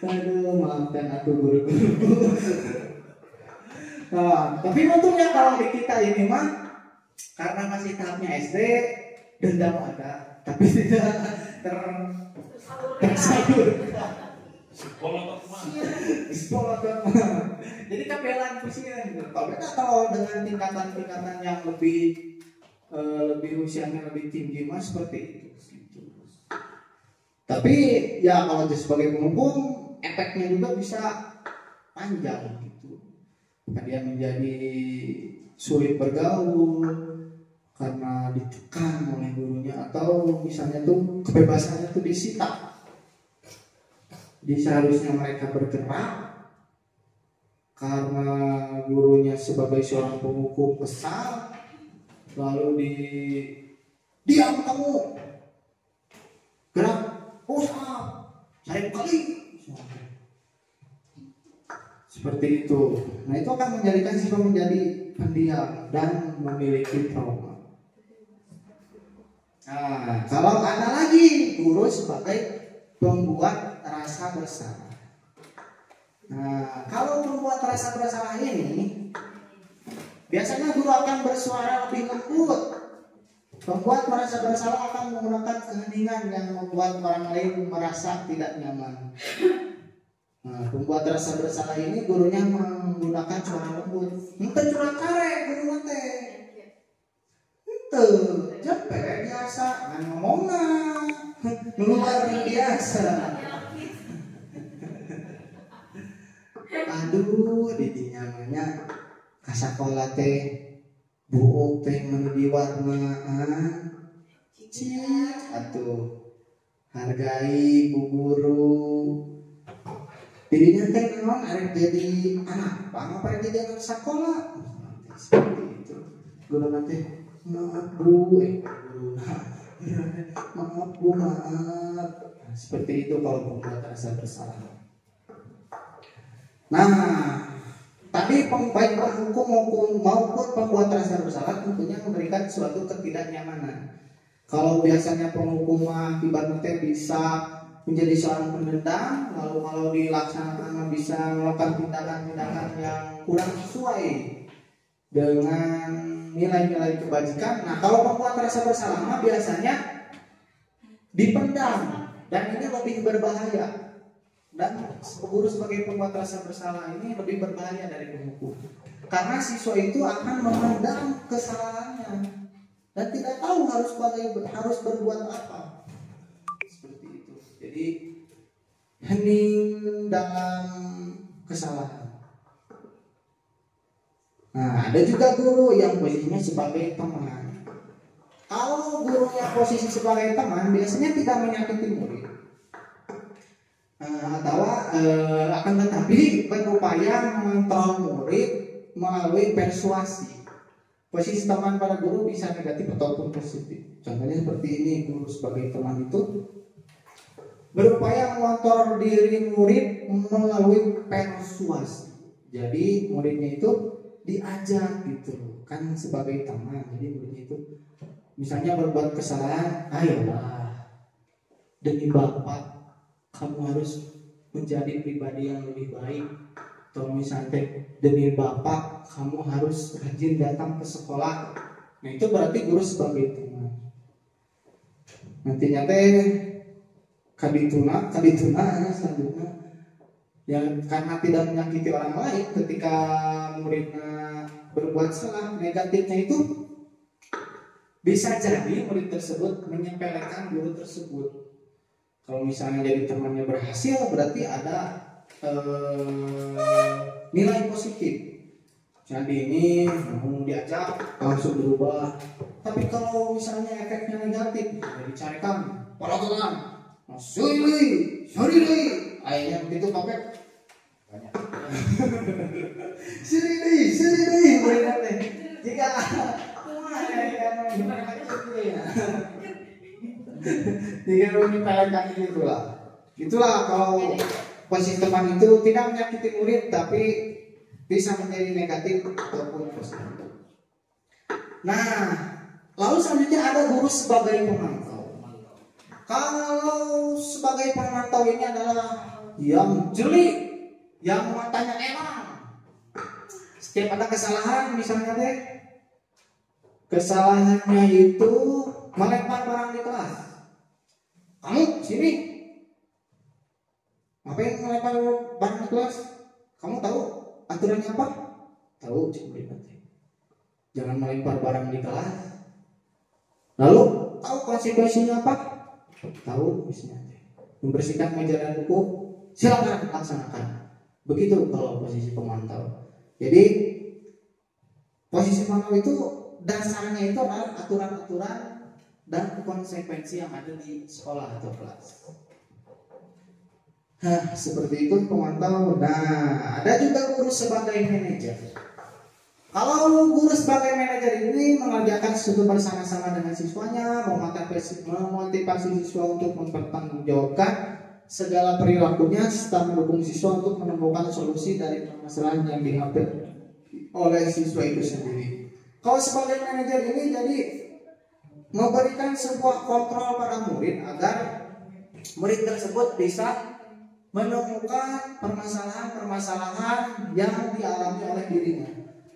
D: Aduh, maafkan aku guru-guru. Nah, tapi untungnya kalau di kita ini mah karena masih tahapnya SD, dendam ada, tapi tidak tersalurkan. Jadi kebelaan usia gitu. Beda kalau dengan tingkatan-tingkatan yang lebih usianya lebih tinggi mah seperti itu. Tapi ya kalau sebagai penghukum efeknya juga bisa panjang gitu. Dia menjadi sulit bergaul karena ditekan oleh gurunya, atau misalnya tuh kebebasannya tuh disita. Jadi seharusnya mereka bergerak, karena gurunya sebagai seorang penghukum kesal, lalu diam kamu, gerak, saya kali. Seperti itu. Nah, itu akan menjadikan siswa menjadi pendiam dan memiliki trauma. Nah, kalau ada lagi guru sebagai pembuat rasa bersalah. Nah, kalau pembuat rasa bersalah ini biasanya guru akan bersuara lebih lembut. Pembuat merasa bersalah akan menggunakan keheningan yang membuat orang lain merasa tidak nyaman. Nah, pembuat rasa bersalah ini gurunya menggunakan suara lembut. Ente curang kare guru teh. Ente jepet biasa ngomongna luar biasa. Aduh, di namanya kasakola teh buuk teh menuju warnaan. Cik atuh hargai bu guru. Dirinya teh naon arek jadi anak bang apa jadi anak sekolah. Seperti itu. Guru nanti maaf bu, guru maaf bu maaf. Seperti itu kalau pembuat rasa bersalah. Nah, tadi baik penghukum maupun pembuat rasa bersalah tentunya memberikan suatu ketidaknyamanan. Kalau biasanya penghukum ibaratnya bisa menjadi seorang pendendam, lalu kalau dilaksanakan bisa melakukan tindakan-tindakan yang kurang sesuai dengan nilai-nilai kebajikan. Nah, kalau pembuat rasa bersalah biasanya dipendam, dan ini lebih berbahaya. Dan guru sebagai pembuat rasa bersalah ini lebih berbahaya dari penghukum, karena siswa itu akan memendam kesalahannya dan tidak tahu harus berbuat apa. Seperti itu. Jadi hening dalam kesalahan. Nah, ada juga guru yang posisinya sebagai teman. Kalau gurunya posisi sebagai teman, biasanya tidak menyakiti murid. Akan tetapi berupaya mengontrol murid melalui persuasi. Posisi teman pada guru bisa negatif ataupun positif. Contohnya seperti ini, guru sebagai teman itu berupaya mengontrol diri murid melalui persuasi. Jadi muridnya itu diajak gitu, kan sebagai teman. Jadi muridnya itu misalnya berbuat kesalahan, ayolah demi Bapak kamu harus menjadi pribadi yang lebih baik. Atau misalnya demi Bapak kamu harus rajin datang ke sekolah. Nah itu berarti guru sebagai teman. Nantinya teh kadituna selanjutnya yang karena tidak menyakiti orang lain ketika muridnya berbuat salah, negatifnya itu bisa jadi murid tersebut menyepelekan guru tersebut. Kalau misalnya jadi temannya berhasil, berarti ada nilai positif. Jadi ini mau diajak langsung berubah. Tapi kalau misalnya efeknya negatif, dicarikan pelajaran, sorry, akhirnya begitu pakai banyak. Siri, muridnya teh. Jika jika menyepelekan itulah kalau posisi teman itu tidak menyakiti murid tapi bisa menjadi negatif ataupun positif. Nah, lalu selanjutnya ada guru sebagai pemantau. Kalau sebagai pemantau ini adalah yang jeli, yang matanya elang. Setiap ada kesalahan, misalnya deh, kesalahannya itu melempar barang di kelas. Kamu sini, ngapain melempar barang di kelas? Kamu tahu aturannya apa? Tahu, cuma jangan melempar barang di kelas. Lalu tahu konsekuensinya apa? Tahu, misalnya membersihkan meja dan buku, silakan laksanakan. Begitu kalau posisi pemantau. Jadi posisi pemantau itu dasarnya itu adalah aturan-aturan dan konsekuensi yang ada di sekolah atau kelas. Seperti itu pemantau. Nah, ada juga guru sebagai manajer. Kalau guru sebagai manajer ini mengerjakan sesuatu bersama-sama dengan siswanya, memotivasi siswa untuk mempertanggungjawabkan segala perilakunya serta mendukung siswa untuk menemukan solusi dari permasalahan yang dihadapi oleh siswa itu sendiri. Kalau sebagai manajer ini jadi memberikan sebuah kontrol pada murid agar murid tersebut bisa menemukan permasalahan-permasalahan yang dialami oleh dirinya.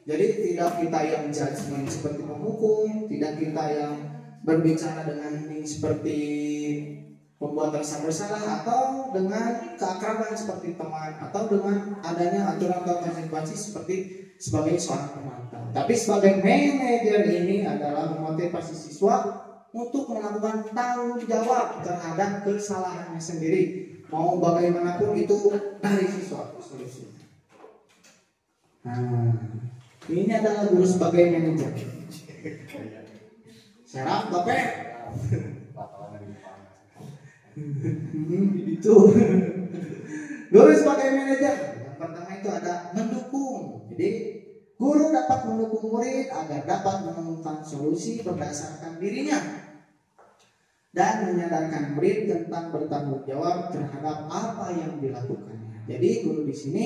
D: Jadi tidak kita yang judgement seperti menghukum, tidak kita yang berbicara dengan seperti membuat rasa bersalah atau dengan keakraban seperti teman atau dengan adanya aturan atau konsekuensi seperti sebagai seorang pemantau. Tapi sebagai manajer ini adalah memotivasi siswa untuk melakukan tanggung jawab terhadap kesalahannya sendiri. Mau bagaimanapun itu dari siswa solusinya. Ini adalah guru sebagai manajer. Serap Bapak. Itu guru sebagai manajer. Yang pertama itu ada mendukung. Jadi guru dapat mendukung murid agar dapat menemukan solusi berdasarkan dirinya dan menyadarkan murid tentang bertanggung jawab terhadap apa yang dilakukannya. Jadi guru di sini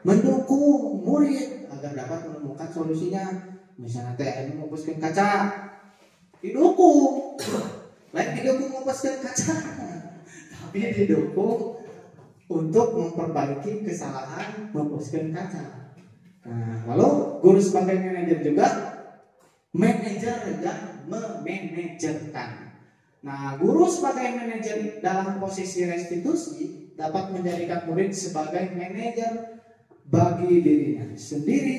D: mendukung murid agar dapat menemukan solusinya. Misalnya TN menghapuskan kaca, didukung. Lain didukung menghapuskan kaca, tapi didukung untuk memperbaiki kesalahan menghapuskan kaca. Nah, lalu guru sebagai manajer juga manajer dan memanajerkan. Nah, guru sebagai manajer dalam posisi restitusi dapat menjadikan murid sebagai manajer bagi dirinya sendiri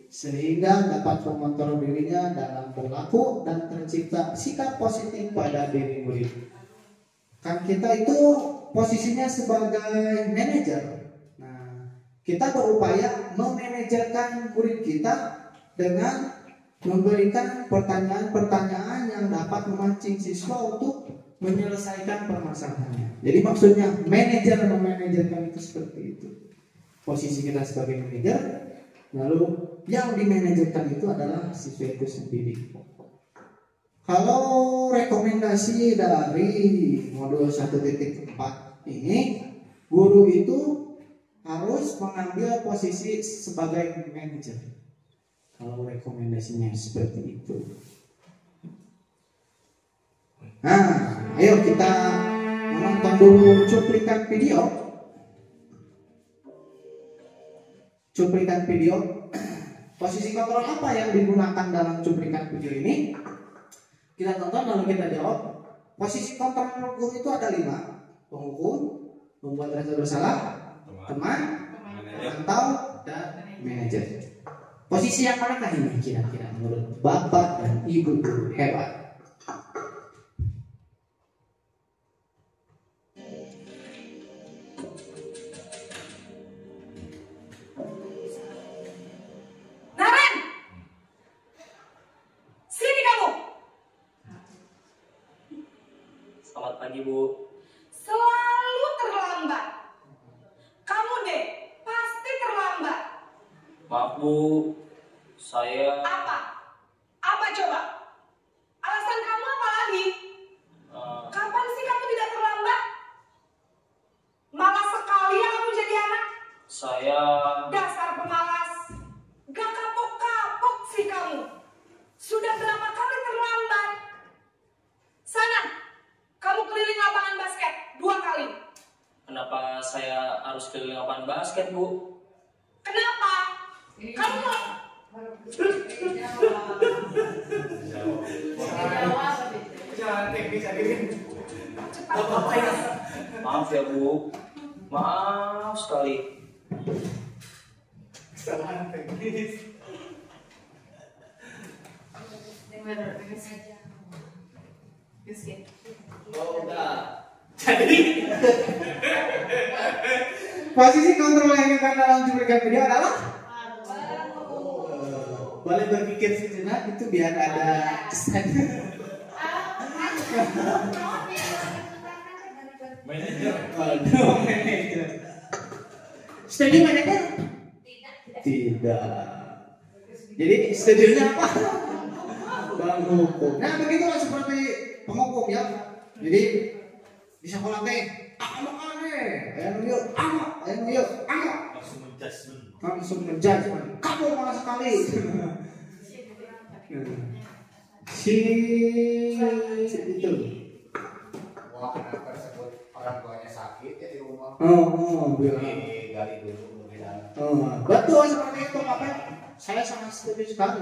D: sehingga dapat mengontrol dirinya dalam berlaku dan tercipta sikap positif pada diri murid. Kan kita itu posisinya sebagai manajer. Nah, kita berupaya memanajerkan murid kita dengan memberikan pertanyaan-pertanyaan yang dapat memancing siswa untuk menyelesaikan permasalahannya. Jadi maksudnya manajer memanajerkan itu seperti itu. Posisi kita sebagai manajer, lalu yang dimanajerkan itu adalah siswa itu sendiri. Kalau rekomendasi dari modul 1.4 ini, guru itu harus mengambil posisi sebagai manajer. Kalau rekomendasinya seperti itu. Nah, ayo kita menonton dulu cuplikan video. Cuplikan video. Posisi kontrol apa yang digunakan dalam cuplikan video ini? Kita tonton lalu kita jawab. Posisi kontrol guru itu ada 5: penghukum, membuat rasa bersalah, teman, pantau, dan manajer. Posisi yang manakah ini kira-kira menurut Bapak dan Ibu guru hebat?
B: Selamat pagi, Bu.
F: Selalu terlambat. Kamu deh, pasti terlambat.
B: Maaf, Bu. Saya
F: Apa? Apa coba? Alasan kamu apa lagi? Kapan sih kamu tidak terlambat? Malas sekali ya kamu jadi anak.
B: saya
F: Dasar pemalas. Gak kapok-kapok sih kamu. Sudah berapa kali terlambat? Sana, kamu keliling lapangan basket 2 kali.
B: kenapa saya harus keliling lapangan basket, Bu?
F: Kenapa? Kamu mau
B: Maaf ya, Bu. Maaf sekali.
D: Posisi kontrol yang digunakan dalam cuplikan video adalah boleh berpikir sejenak itu biar ada kesan. Waduh, manajer. Setuju manajer? Tidak. Jadi setujunya apa? Penghukum. Nah begitulah seperti penghukum ya. Jadi di sekolah teh amak aneh, ayo yuk, langsung ngejudge, kamu malas sekali. Si itu.
A: Wah, kenapa disebut orang tuanya sakit ya di rumah?
D: Bilang.
A: Gali dulu lebih dalam.
D: Betul seperti itu, Bapak. Saya sangat setuju sekali.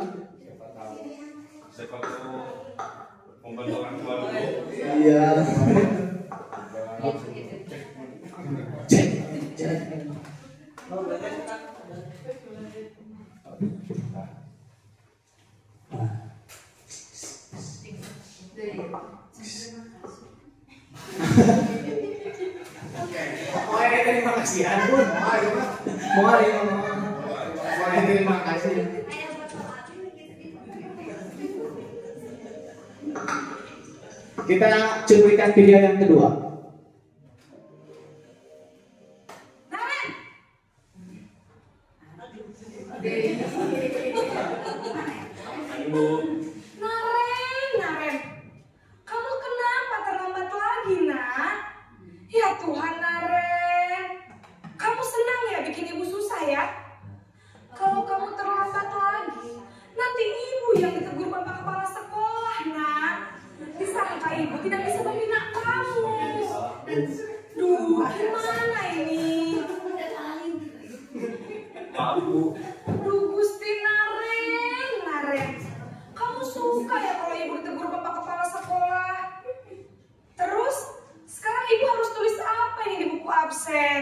G: Siapa tahu membantu orang tua dulu.
D: Iya. Terima kasih Ampun. Terima kasih. Kita cuplikan video yang kedua.
B: Bu.
F: Naren, kamu kenapa terlambat lagi, nak? Ya Tuhan, Naren, kamu senang ya bikin ibu susah ya? Kalau kamu terlambat lagi, nanti ibu yang ditegur bapak kepala sekolah, nak. Disangka ibu tidak bisa membina kamu. Duh, gimana ini?
B: Maaf, Bu.
F: Duh, Gusti Naren, kamu suka ya kalau ibu ditegur bapak kepala sekolah? Terus, sekarang ibu harus tulis apa ini di buku absen?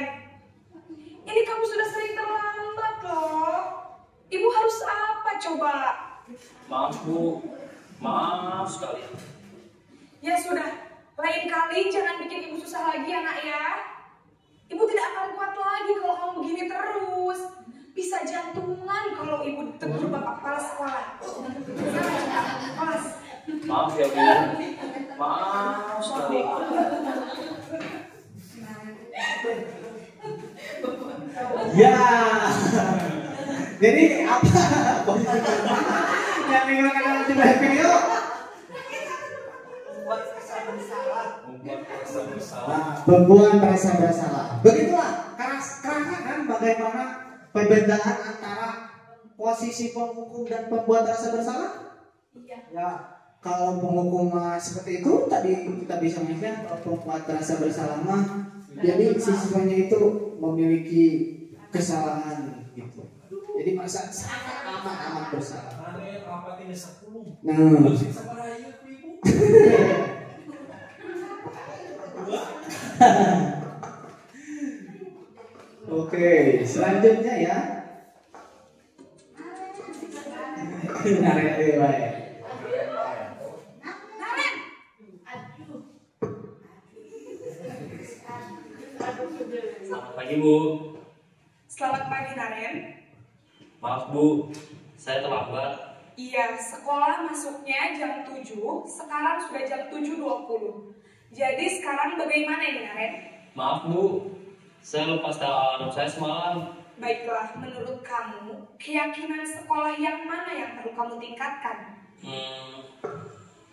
F: Ini kamu sudah sering terlambat loh. Ibu harus apa coba?
B: Maaf, Bu. Maaf sekali.
F: Ya sudah, lain kali jangan bikin ibu susah lagi ya, nak ya. Ibu tidak akan kuat lagi kalau kamu begini terus. Bisa jantungan kalau ibu ditegur bapak kepala sekolah.
B: ya Bu. Maaf sekali.
D: Ya. Jadi apa? Yang digunakan dalam sebuah video.
G: Membuat rasa bersalah.
D: Membuat rasa bersalah. Begitulah kerasa kan bagaimana perbedaan antara posisi penghukum dan pembuat rasa bersalah.
E: Iya.
D: Ya, kalau penghukum seperti itu tadi kita bisa melihat pembuat rasa bersalah mah jadi siswanya itu memiliki kesalahan gitu. Jadi merasa sangat amat bersalah.
G: Aneh rapat ini 10.
D: Nah,
G: Terus sama raya ku ibu.
D: oke, selanjutnya ya. Narik deh, baik.
B: Selamat pagi Bu.
F: Selamat pagi Naren.
B: Maaf Bu, saya terlambat.
F: Iya, sekolah masuknya jam 7, sekarang sudah jam 7.20. Jadi sekarang bagaimana ini Naren?
B: Maaf Bu, saya lupa setel alarm saya semalam.
F: Baiklah, menurut kamu, keyakinan sekolah yang mana yang perlu kamu tingkatkan?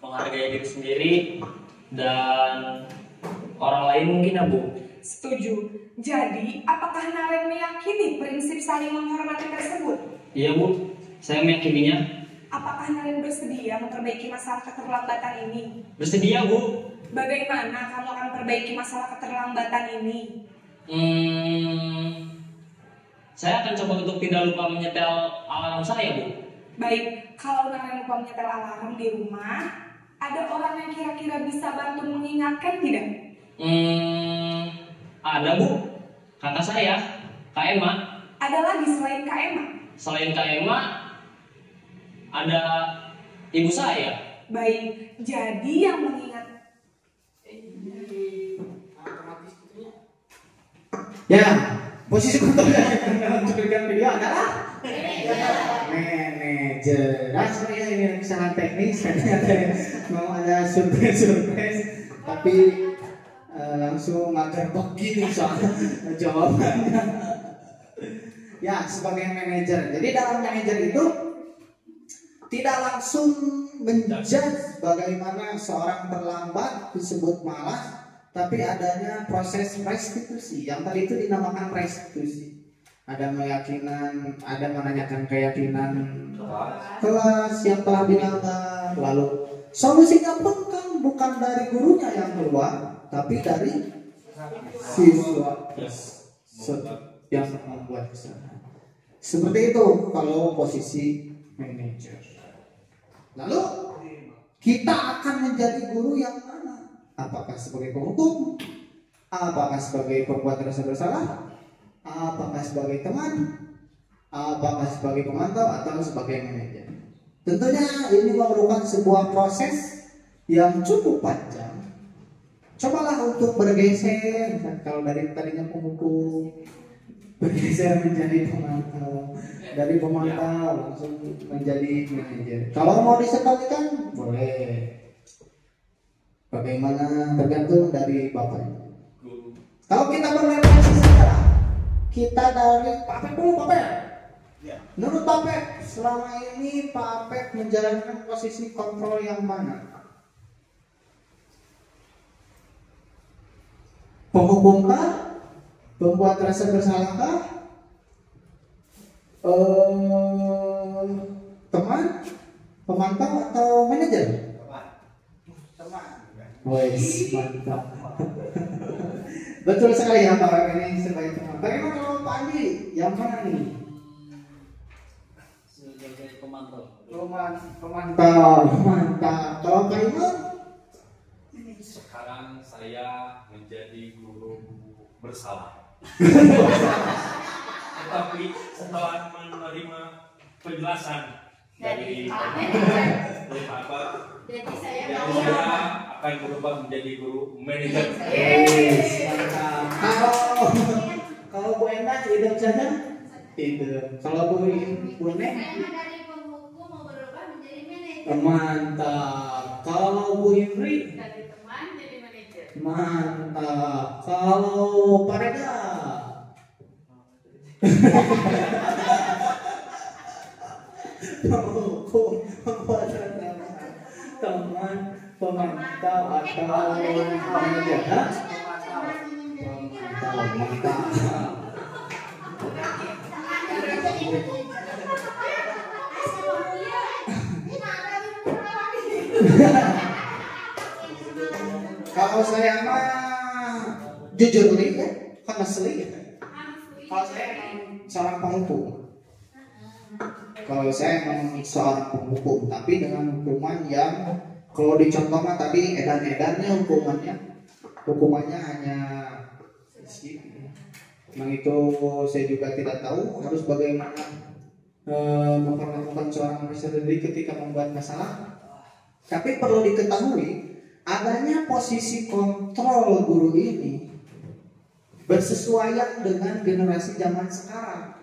B: Menghargai diri sendiri dan orang lain mungkin ya Bu.
F: Setuju. Jadi, apakah Naren meyakini prinsip saling menghormati tersebut?
B: Iya Bu, saya meyakininya.
F: Apakah Naren bersedia memperbaiki masalah keterlambatan ini?
B: Bersedia Bu.
F: Bagaimana kamu akan perbaiki masalah keterlambatan ini?
B: Saya akan coba untuk tidak lupa menyetel alarm saya Bu.
F: Baik, kalau Naren lupa menyetel alarm di rumah, ada orang yang kira-kira bisa bantu mengingatkan tidak?
B: Ada Bu, kakak saya, Kak Emma.
F: Ada lagi selain Kak Emma?
B: Selain Kak Emma, ada ibu saya.
F: Baik, jadi yang mengingat.
D: Ya, posisi kontrol dalam cuplikan video adalah manajer. Nah, sebenarnya ini kesalahan teknis, ternyata mau ada surprise, tapi langsung agak begini soal jawabannya. Ya, sebagai manajer. Jadi dalam manajer itu tidak langsung menjudge bagaimana seorang terlambat disebut malas, tapi adanya proses restitusi. Yang tadi itu dinamakan restitusi. Ada keyakinan, ada menanyakan keyakinan kelas yang telah dilanggar. Lalu solusinya pun kan bukan dari gurunya yang keluar, tapi dari siswa yang membuat kesalahan. Seperti itu kalau posisi manajer. Lalu kita akan menjadi guru yang mana? Apakah sebagai penghukum? Apakah sebagai pembuat rasa bersalah? Apakah sebagai teman? Apakah sebagai pemantau atau sebagai manajer? Tentunya ini memerlukan sebuah proses yang cukup panjang. Cobalah untuk bergeser, kalau dari tadinya penghukum bergeser menjadi pemantau, dari pemantau langsung menjadi manajer. Kalau mau disekalikan boleh. Bagaimana tergantung dari bapaknya. Kalau kita berrelasi sekarang, kita dari Pak Pep dulu, Pak Pep. Menurut Pak Pep, selama ini Pak Pep menjalankan posisi kontrol yang mana? Penghukumkah? Pembuat rasa bersalahkah? Teman? Pemantau atau manajer? Wes, mantap. Betul sekali ya Pak ini sebagai teman. Bagaimana kalau Pak Andi? Yang mana nih?
C: Sebagai pemantau.
D: Pemantau, mantap. Kalau Pak Iman?
G: Sekarang saya menjadi guru bersalah. Tetapi setelah menerima penjelasan dari Bapak,
E: Jadi saya
G: jadi
E: mau
G: saya akan berubah menjadi guru manajer.
D: Yes, mantap. Kalau Bu Endah hidup saja? Hidup. Kalau Bu Nek?
E: saya dari penghukum mau berubah menjadi manajer.
D: Mantap. Kalau Bu Indri?
E: Dari teman jadi manajer.
D: Mantap. Kalau Pak Reda? Teman pemantau atau manajer? Mantap. Kalau saya mah jujur nih ya, honestly. Kalau saya emang seorang penghukum. Kalau saya memang seorang penghukum, tapi dengan hukuman yang kalau dicontoh mah tadi edan-edannya hukumannya hanya sedikit. Memang itu saya juga tidak tahu harus bagaimana memperlakukan seorang peserta didik ketika membuat masalah. Tapi perlu diketahui adanya posisi kontrol guru ini bersesuaian dengan generasi zaman sekarang.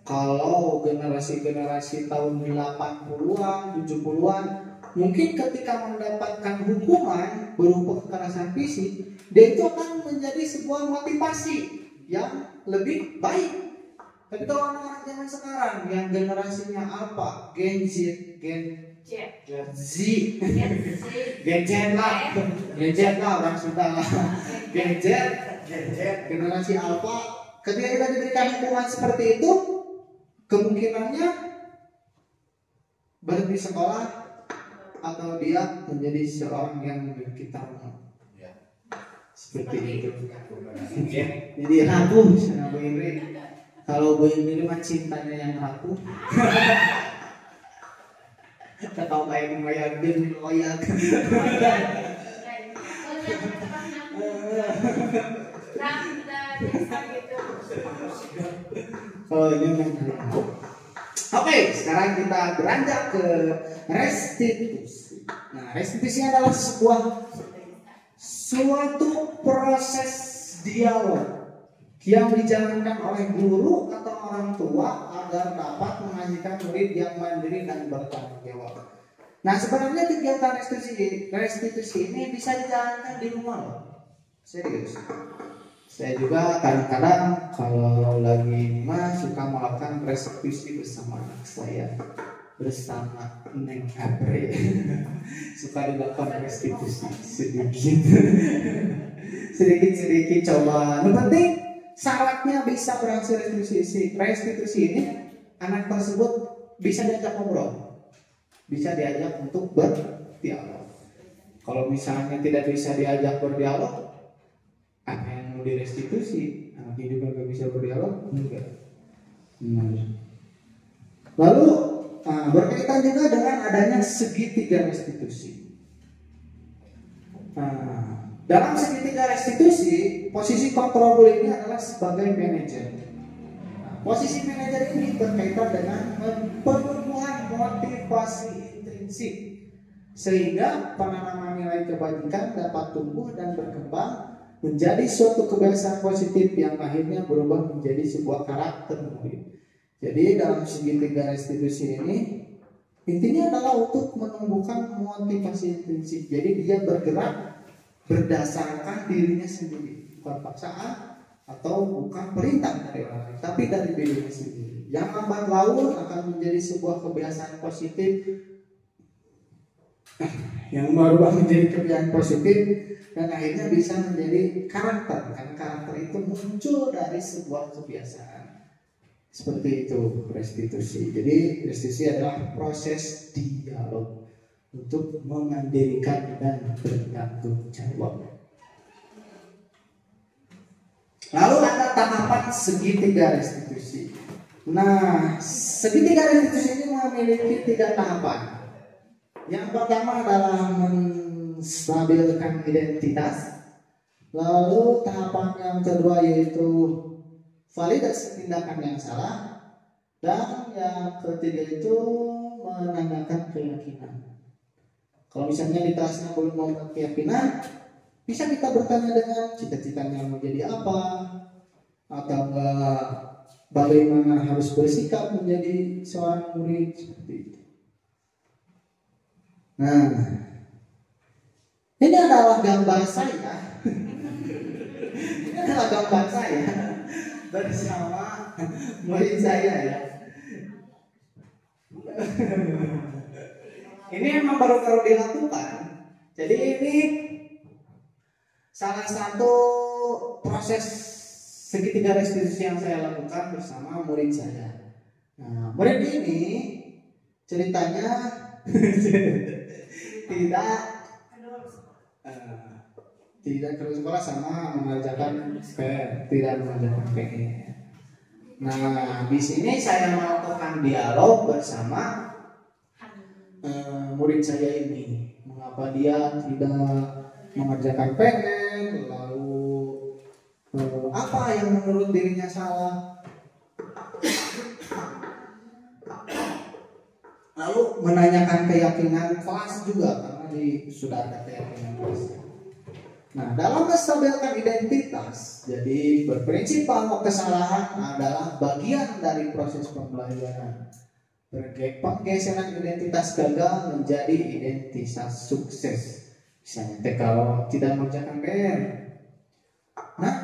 D: Kalau generasi-generasi tahun 80-an, 70-an, mungkin ketika mendapatkan hukuman berupa kekerasan fisik, dia itu akan menjadi sebuah motivasi yang lebih baik. Tapi kalau anak-anak zaman sekarang yang generasinya apa? Gen Z, Gen Z lah orang Sunda lah. Gen Z, generasi Alpha. Ketika kita diberikan hukuman seperti itu, kemungkinannya berhenti sekolah atau dia menjadi seorang yang memiliki trauma. Seperti itu. Jadi rapuh sama Bu Indri. Kalau Bu Indri mah cintanya yang rapuh. Kita tahu kayak Mumayadin loyak. Kalau ini memang. Oke, sekarang kita beranjak ke restitusi. Nah, restitusi adalah suatu proses dialog yang dijalankan oleh guru atau orang tua agar dapat menghasilkan murid yang mandiri dan bertanggung jawab. Nah, sebenarnya kegiatan restitusi ini bisa dijalankan di rumah loh. Serius. Saya juga kadang-kadang kalau lagi suka melakukan restitusi bersama anak saya, bersama Neng Apre. Suka dilakukan restitusi sedikit coba. Yang penting syaratnya bisa berhasil restitusi ini, anak tersebut bisa diajak ngobrol, bisa diajak untuk berdialog. Kalau misalnya tidak bisa diajak berdialog, apa yang mau direstitusi? Anaknya juga nggak bisa berdialog, enggak. Lalu berkaitan juga dengan adanya segitiga restitusi. Dalam segitiga restitusi, posisi kontrol ini adalah sebagai manajer. Posisi manajer ini berkaitan dengan penumbuhan motivasi intrinsik, sehingga penanaman nilai kebajikan dapat tumbuh dan berkembang menjadi suatu kebiasaan positif yang akhirnya berubah menjadi sebuah karakter murid. Jadi dalam segitiga restitusi ini intinya adalah untuk menumbuhkan motivasi intrinsik. Jadi dia bergerak berdasarkan dirinya sendiri, bukan paksaan atau bukan perintah dari orang lain, tapi dari dirinya sendiri. Yang lambat laun akan menjadi sebuah kebiasaan positif yang berubah menjadi kebiasaan positif dan akhirnya bisa menjadi karakter, karena karakter itu muncul dari sebuah kebiasaan. Seperti itu restitusi. Jadi restitusi adalah proses dialog untuk memandirikan dan bertanggung jawab. Lalu ada tahapan segitiga restitusi. Nah, segitiga restitusi ini memiliki 3 tahapan. Yang pertama adalah menstabilkan identitas. Lalu tahapan yang kedua yaitu validasi tindakan yang salah. Dan yang ketiga itu menandakan keyakinan. Kalau misalnya di kelasnya belum membuat keyakinan, bisa kita bertanya dengan cita-citanya mau jadi apa, atau enggak bagaimana harus bersikap menjadi seorang murid seperti itu. Nah, Ini adalah gambar saya. Ini adalah gambar saya bersama murid saya ya. Ini emang baru-baru dilakukan. Jadi ini salah satu proses segitiga restitusi yang saya lakukan bersama murid saya. Nah, murid ini ceritanya tidak terus sekolah sama mengajarkan tidak mengajarkan PR. Nah, di sini saya melakukan dialog bersama murid saya ini. Mengapa dia tidak mengerjakan PR, lalu apa yang menurut dirinya salah, lalu menanyakan keyakinan kelas juga karena sudah ada keyakinan kelas. Nah, dalam menstabilkan identitas, jadi berprinsip bahwa kesalahan adalah bagian dari proses pembelajaran. Penggeseran identitas gagal menjadi identitas sukses. Misalnya kalau tidak mengerjakan PR. Nah,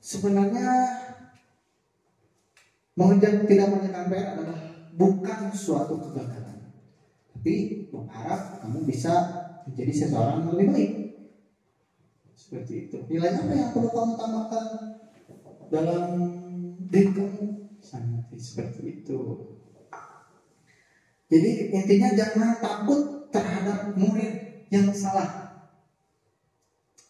D: sebenarnya tidak mengerjakan PR adalah bukan suatu kegagalan, tapi mengharap kamu bisa menjadi seseorang yang lebih baik. Seperti itu. Nilai apa yang perlu kamu tambahkan dalam diri kamu? Sangat seperti itu. Jadi intinya jangan takut terhadap murid yang salah,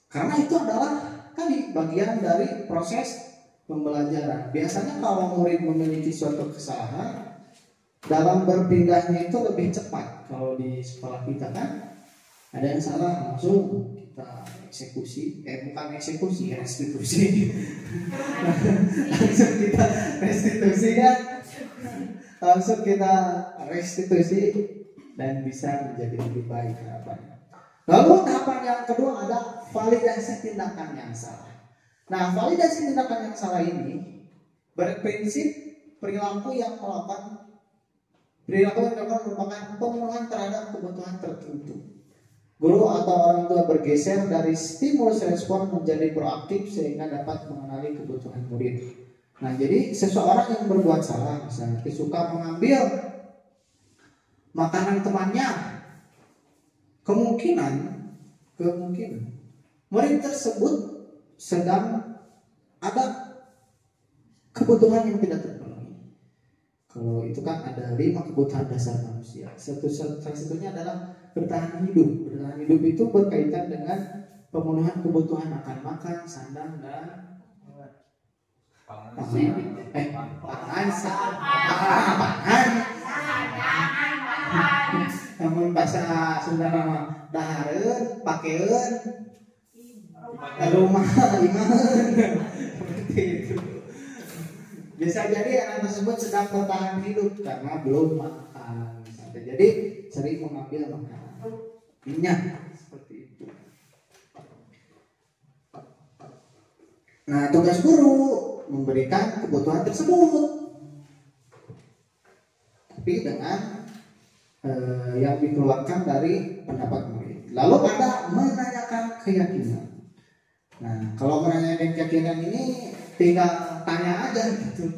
D: karena itu adalah tadi bagian dari proses pembelajaran. Biasanya kalau murid memiliki suatu kesalahan, dalam berpindahnya itu lebih cepat. Kalau di sekolah kita kan ada yang salah langsung kita eksekusi, bukan eksekusi, restitusi. Langsung kita restitusi kan, langsung kita restitusi dan bisa menjadi lebih baik harapannya. Lalu tahapan yang kedua ada validasi tindakan yang salah. Nah, validasi tindakan yang salah ini berprinsip perilaku yang merupakan pemenuhan terhadap kebutuhan tertentu. Guru atau orang tua bergeser dari stimulus respon menjadi proaktif sehingga dapat mengenali kebutuhan murid. Nah, jadi seseorang yang berbuat salah, misalnya suka mengambil makanan temannya, kemungkinan murid tersebut sedang ada kebutuhan yang tidak terpenuhi. Kalau itu kan ada 5 kebutuhan dasar manusia. Satunya adalah bertahan hidup. Bertahan hidup itu berkaitan dengan pemenuhan kebutuhan akan makan, sandang, dan namun bahasa Sunda nama dahareun, pakeun, rumah, imaheun. Seperti itu. Bisa jadi anak tersebut sedang bertahan hidup karena belum makan. Jadi sering mengambil makanan minyak seperti itu. Nah, tugas guru memberikan kebutuhan tersebut, tapi dengan yang dikeluarkan dari pendapat murid. Lalu ada menanyakan keyakinan. Nah, kalau menanyakan keyakinan ini tinggal tanya aja gitu.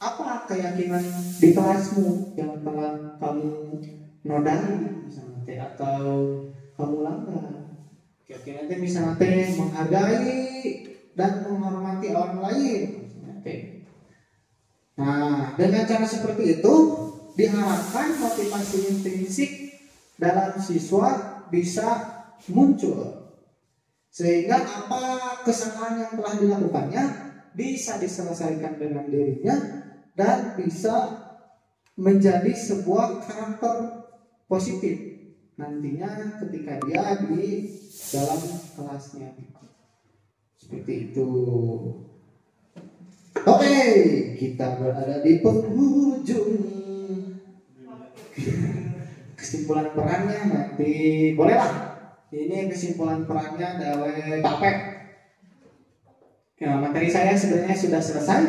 D: Apa keyakinan di kelasmu yang telah kamu nodai misalnya atau kamu langgar? Keyakinan itu misalnya menghargai dan menghormati orang lain. Nah, dengan cara seperti itu diharapkan motivasi intrinsik dalam siswa bisa muncul, sehingga apa kesalahan yang telah dilakukannya bisa diselesaikan dengan dirinya dan bisa menjadi sebuah karakter positif nantinya ketika dia di dalam kelasnya. Seperti itu. Oke, kita berada di penghujung. Kesimpulan perannya nanti bolehlah. Ini kesimpulan perannya dari Papek. Materi saya sebenarnya sudah selesai.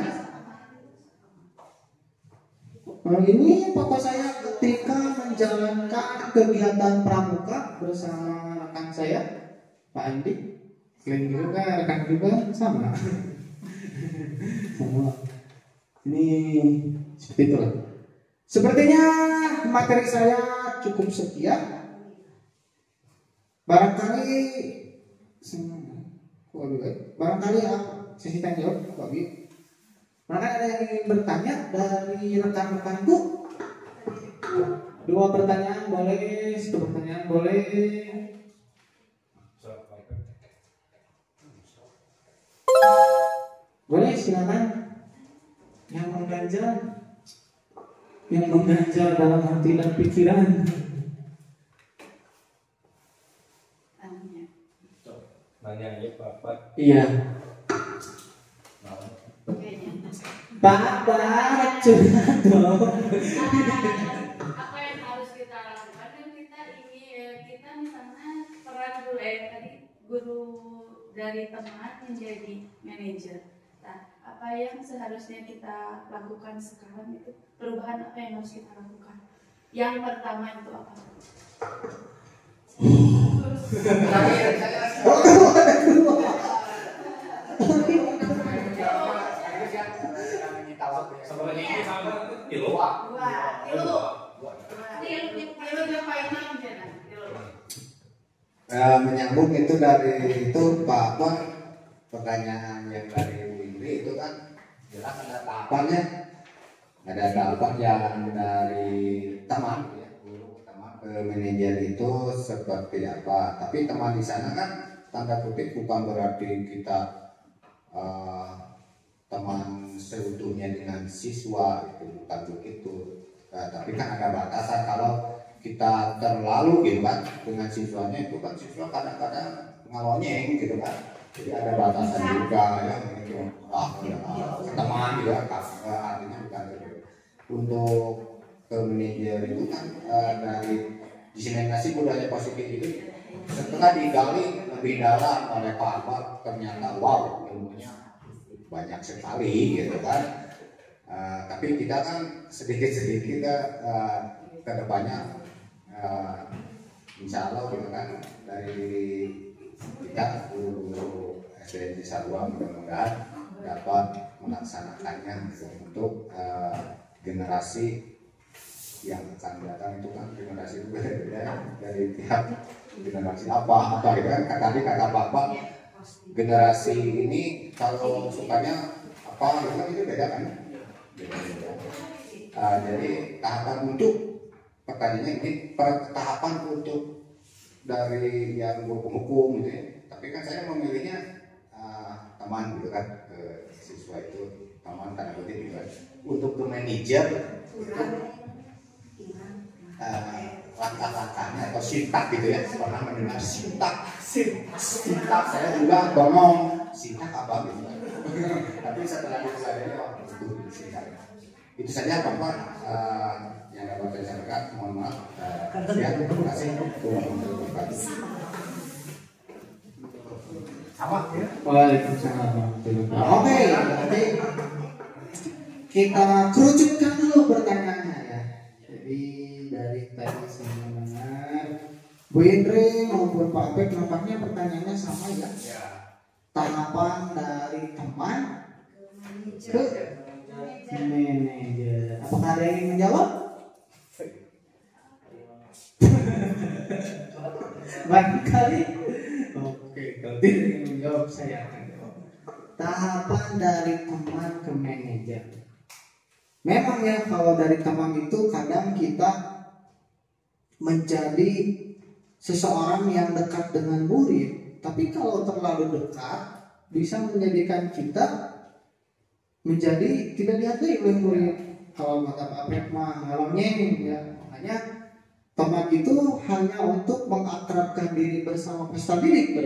D: Ini foto saya ketika menjalankan kegiatan pramuka bersama rekan saya, Pak Andi. Selain juga rekan juga sama. Sama. Ini seperti itulah. Sepertinya materi saya cukup sekian. Barangkali sesi tanya jawab, Pak Bi. Barangkali ada yang ingin bertanya dari rekan-rekanku. 2 pertanyaan boleh, 1 pertanyaan boleh. Boleh, silakan. Yang mengganjal dalam hati dan pikiran.
G: Nanya ya Bapak.
D: Iya. Bapak curhat dong.
E: Apa yang harus kita lakukan? Kan kita misalnya peran dulu tadi guru dari teman menjadi manajer. Nah, apa yang seharusnya kita lakukan sekarang itu, perubahan apa yang harus kita lakukan? Yang pertama itu apa?
G: Sebenarnya ini sama kilo.
A: Menyambung itu dari itu Pak Akbar, pertanyaan yang dari Bu Indri itu kan jelas ada tahapannya, ada tahapan yang dari teman ya, guru teman ke manajer itu seperti apa. Tapi teman di sana kan tanda kutip bukan berarti kita teman seutuhnya dengan siswa, itu bukan begitu. Tapi kan ada batasan kalau kita terlalu gitu kan dengan siswanya, itu kan siswa kadang-kadang ngalonyeng gitu kan, jadi ada batasan juga ya gitu. Teman juga artinya bukan gitu. Untuk ke manajer itu kan dari diseminasi budaya positif itu setelah digali lebih dalam oleh Pak Akbar, ternyata wow, ilmunya banyak sekali gitu kan. Tapi kita kan sedikit-sedikit ke depannya insya Allah gitu kan, dari kita guru SD Cisarua mudah-mudahan dapat melaksanakannya gitu, untuk generasi yang akan datang. Itu kan generasi itu beda-beda dari tiap generasi apa gitu kan. Tadi kata Bapak, generasi ini kalau sukanya apa gitu kan, itu beda kan, beda-beda. Jadi tahapan untuk pertanyaannya ini tahapan untuk dari yang hukum gitu ya. Tapi kan saya memilihnya teman gitu kan, ke siswa itu teman tanda kutip juga. Untuk ke manajer langkah-langkahnya atau sintak gitu ya, pernah mendengar sintak saya juga bengong sintak apa gitu. Tapi setelah dipelajari itu sintak. Itu saja Bapak yang dapat saya sampaikan. Mohon maaf. Ya, terima kasih. Sama ya.
D: Waalaikumsalam. Oke, nanti kita kerucutkan dulu pertanyaannya ya. Jadi dari tadi saya mendengar Bu Indri maupun Pak Bek nampaknya pertanyaannya sama ya. Tahapan dari teman ke manajer. Apakah ada yang ingin menjawab? Barangkali. Oke, kalau tidak ingin menjawab saya akan jawab. Tahapan dari teman ke manajer. Memang ya, kalau dari teman itu kadang kita menjadi seseorang yang dekat dengan murid, tapi kalau terlalu dekat bisa menjadikan kita menjadi tidak dihargai oleh murid. Kalau kata Pak Pep mah ngalonyeng ya. Makanya teman itu hanya untuk mengakrabkan diri bersama peserta didik.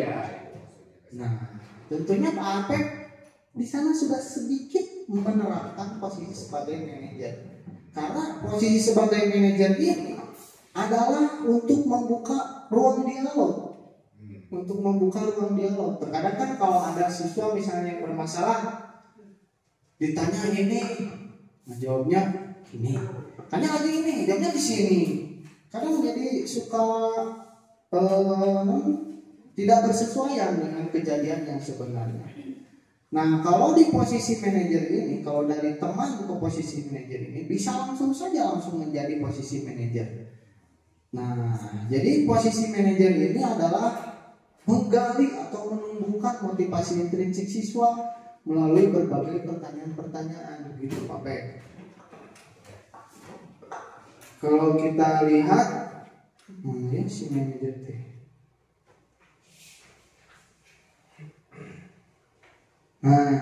D: Nah, tentunya Pak Pep di sana sudah sedikit menerapkan posisi sebagai manajer. Karena posisi sebagai manajer ini adalah untuk membuka ruang dialog. Untuk membuka ruang dialog. Terkadang kan kalau ada siswa misalnya yang bermasalah, ditanya ini, jawabnya ini, tanya lagi ini, jamnya di sini. Kadang jadi suka tidak bersesuaian dengan kejadian yang sebenarnya. Nah, kalau di posisi manajer ini, kalau dari teman ke posisi manajer ini, bisa langsung menjadi posisi manajer. Nah, jadi posisi manajer ini adalah menggali atau menumbuhkan motivasi intrinsik siswa melalui berbagai pertanyaan-pertanyaan, gitu Pak Pek. Kalau kita lihat, ya si manajer teh. Nah,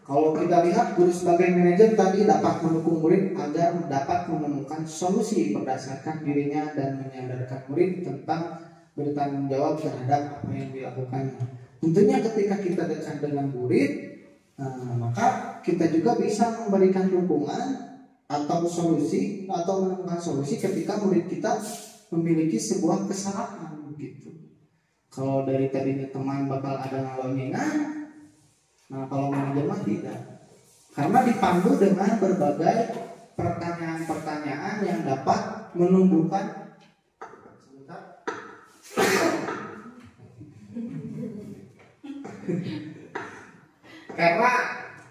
D: kalau kita lihat guru sebagai manajer tadi dapat mendukung murid agar dapat menemukan solusi berdasarkan dirinya dan menyadarkan murid tentang bertanggung jawab terhadap apa yang dilakukannya. Tentunya ketika kita dekat dengan murid, maka kita juga bisa memberikan dukungan atau solusi atau menemukan solusi ketika murid kita memiliki sebuah kesalahan gitu. Kalau dari tadinya teman bakal ada ngalongingan, nah kalau manajer mah tidak, karena dipandu dengan berbagai pertanyaan-pertanyaan yang dapat menumbuhkan karena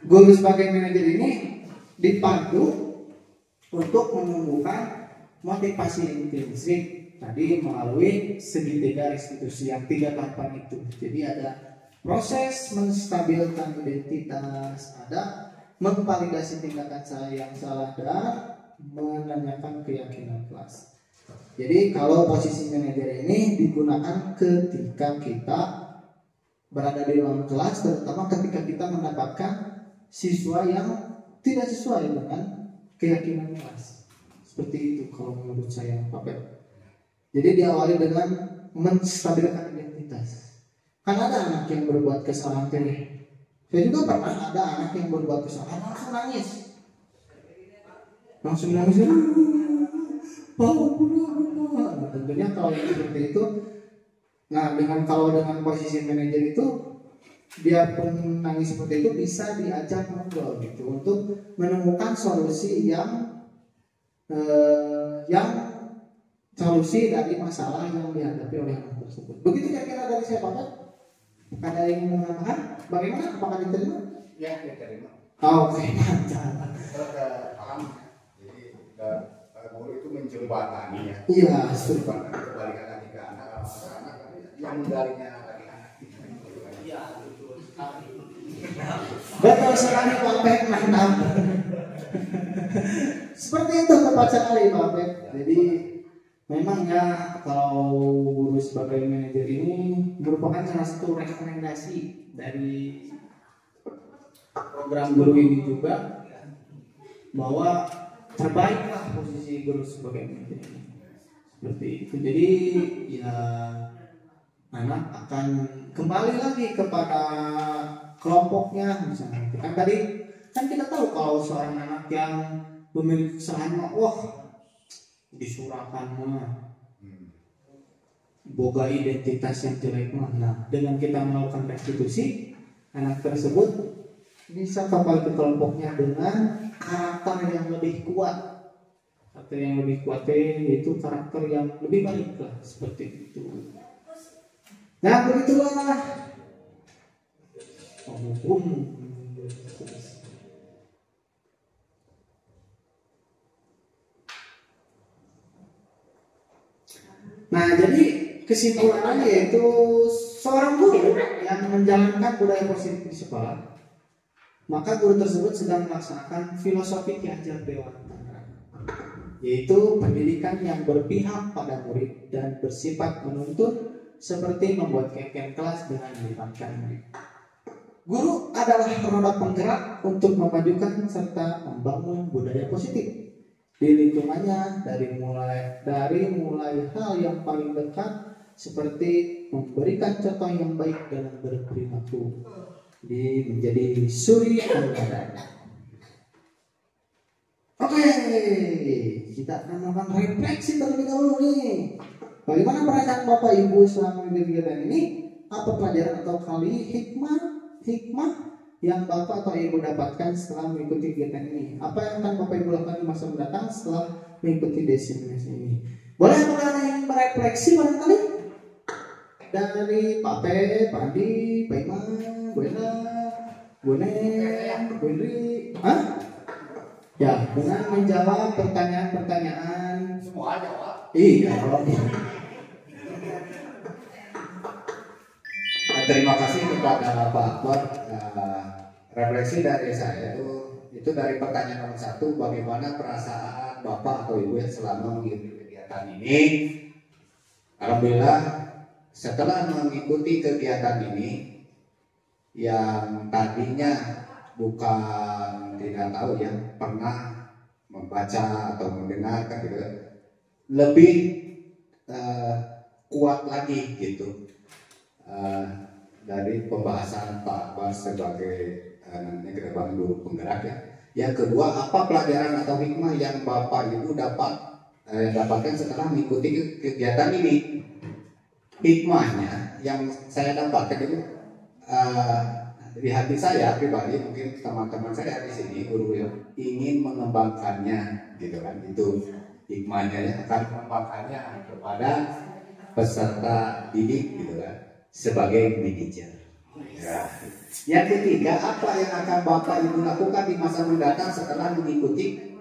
D: guru sebagai manajer ini dipandu untuk menumbuhkan motivasi intrinsik tadi melalui segitiga restitusi yang 3 tahapan itu. Jadi ada proses menstabilkan identitas, ada memvalidasi tindakan saya yang salah, dan menanyakan keyakinan kelas. Jadi kalau posisi manajer ini digunakan ketika kita berada di dalam kelas, terutama ketika kita mendapatkan siswa yang tidak sesuai dengan keyakinan kelas. Seperti itu kalau menurut saya, Pak Pep. Jadi diawali dengan menstabilkan identitas. Kan ada anak yang berbuat kesalahan teh. Saya juga pernah ada anak yang berbuat kesalahan langsung nangis. Nah, tentunya kalau seperti itu, kalau dengan posisi manajer itu, dia pun nangis seperti itu bisa diajak ngobrol gitu untuk menemukan solusi yang solusi dari masalah yang dihadapi oleh anak tersebut. Begitu kira-kira dari saya, Pak. Ada yang ingin menambahkan? Bagaimana? Apakah diterima?
A: Ya, diterima.
D: Oke, mantap.
A: Paham. Jadi guru itu menjembatani ya.
D: Iya,
A: Menjembatani kebalikan lagi ke anak yang menggalinya lagi anak.
B: Iya, betul sekali.
D: Betul sekali, Pak Pek, mantap. Seperti itu tepat sekali, Pak Pek. Jadi memang ya, kalau guru sebagai manajer ini merupakan salah satu rekomendasi dari program guru ini juga, bahwa terbaiklah posisi guru sebagai manajer ini. Seperti itu. Jadi ya, anak akan kembali lagi kepada kelompoknya misalnya. Kan tadi kan kita tahu kalau seorang anak yang memiliki kesalahan, wah disurahkan mah boga identitas yang jelek mah. Nah, dengan kita melakukan restitusi, anak tersebut bisa kembali ke kelompoknya dengan karakter yang lebih kuat. Karakter yang lebih kuat yaitu karakter yang lebih baik lah, seperti itu. Nah, begitulah. Nah, jadi kesimpulannya yaitu seorang guru yang menjalankan budaya positif di sekolah, maka guru tersebut sedang melaksanakan filosofi Ki Hajar Dewantara, yaitu pendidikan yang berpihak pada murid dan bersifat menuntun, seperti membuat keken kelas dengan melibatkan murid. Guru adalah roda penggerak untuk memajukan serta membangun budaya positif di lingkungannya, dari mulai hal yang paling dekat seperti memberikan contoh yang baik dalam berperilaku, menjadi suri teladan. Oke, kita akan melakukan refleksi terlebih dahulu nih. Bagaimana perasaan Bapak Ibu selama kegiatan ini? Apa pelajaran atau kali hikmah yang Bapak atau Ibu dapatkan setelah mengikuti kegiatan ini? Apa yang akan Bapak Ibu lakukan di masa mendatang setelah mengikuti diseminasi ini? Boleh mulai merefleksi barangkali? Dari Pak P, Pak Andi, Pak Iman, Bu Ena, Bu Nen, Bu Indri. Ya, dengan menjawab pertanyaan-pertanyaan.
A: Semua aja, Pak.
D: Iya.
A: Terima kasih kepada Pak Akbar. Refleksi dari saya itu dari pertanyaan nomor 1, bagaimana perasaan Bapak atau Ibu yang selama mengikuti kegiatan ini. Alhamdulillah setelah mengikuti kegiatan ini yang tadinya bukan tidak tahu ya, pernah membaca atau mendengarkan gitu, lebih kuat lagi gitu. Dari pembahasan Pak Akbar sebagai nantinya ke depan guru penggerak ya. Yang kedua, apa pelajaran atau hikmah yang Bapak Ibu dapatkan setelah mengikuti kegiatan ini? Hikmahnya yang saya dapatkan itu di hati saya pribadi, mungkin teman-teman saya di sini guru yang ingin mengembangkannya gitu kan, itu hikmahnya ya, akan mengembangkannya kepada peserta didik gitu kan, sebagai manajer. Ya. Yang ketiga, apa yang akan Bapak Ibu lakukan di masa mendatang setelah mengikuti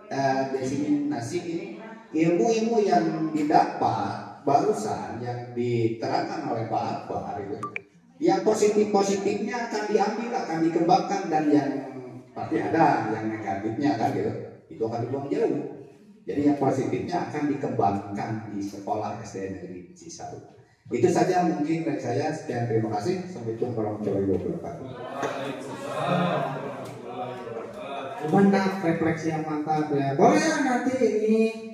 A: diseminasi ini? Ilmu-ilmu yang didapat barusan yang diterangkan oleh Pak Akbar itu, yang positif-positifnya akan diambil, akan dikembangkan, dan yang pasti ada yang negatifnya kan gitu, itu akan dibuang jauh. Jadi yang positifnya akan dikembangkan di sekolah SD Negeri Cisaru. Itu saja mungkin dari saya. Sekian, terima kasih. Assalamualaikum warahmatullahi wabarakatuh.
D: Mantap, refleksi yang mantap ya. Boleh nanti ini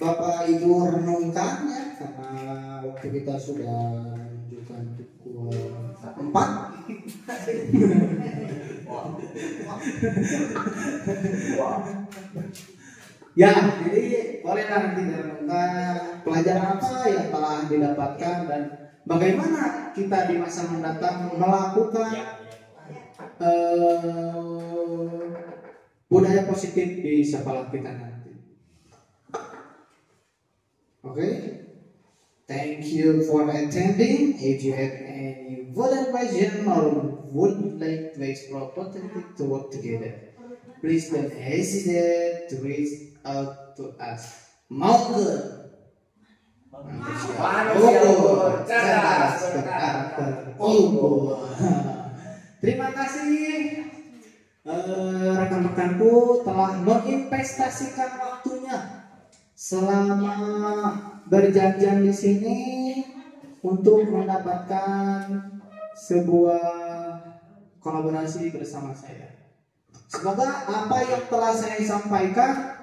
D: Bapak Ibu renungkannya, karena waktu kita sudah menunjukkan pukul 4. Ya, jadi bolehlah nanti direnungkan pelajaran apa yang telah didapatkan dan bagaimana kita di masa mendatang melakukan budaya positif di sekolah kita nanti. Okay? Thank you for attending. If you have any further question or would like to explore opportunity to work together, please don't hesitate to reach out to us. Monggo. Terima kasih rekan-rekanku telah menginvestasikan waktunya selama berjam-jam di sini untuk mendapatkan sebuah kolaborasi bersama saya. Semoga apa yang telah saya sampaikan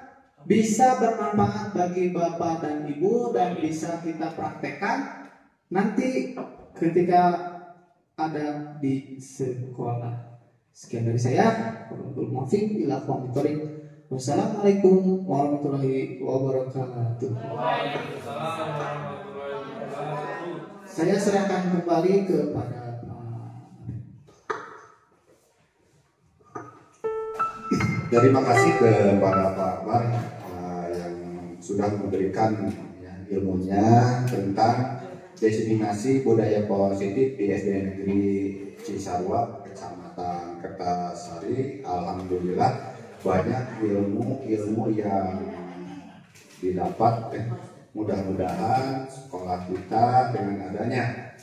D: bisa bermanfaat bagi Bapak dan Ibu dan bisa kita praktekkan nanti ketika ada di sekolah. Sekian dari saya. Wassalamualaikum warahmatullahi wabarakatuh. Saya serahkan kembali kepada
A: Terima kasih kepada Pak Akbar yang sudah memberikan ilmunya tentang diseminasi budaya positif di SD Negeri Cisarua, Kecamatan Kertasari. Alhamdulillah banyak ilmu yang didapat. Mudah-mudahan sekolah kita dengan adanya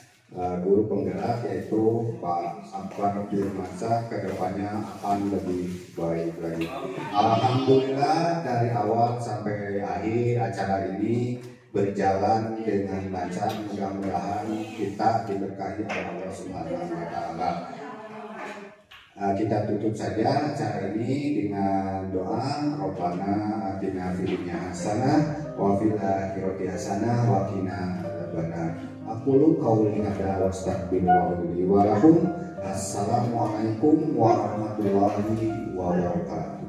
A: guru penggerak yaitu Pak Akbar Firmansyah kedepannya akan lebih baik lagi. Alhamdulillah dari awal sampai akhir acara ini berjalan dengan lancar. Mudah-mudahan kita diberkahi oleh Allah Subhanahu wa Ta'ala. Kita tutup saja acara ini dengan doa. Rabbana atina fid dunya hasanah wa fil akhirati hasanah wa qina adzabannar. Aqulu qauli hadza wa astaghfirullaha li wa lakum. Assalamualaikum warahmatullahi wabarakatuh.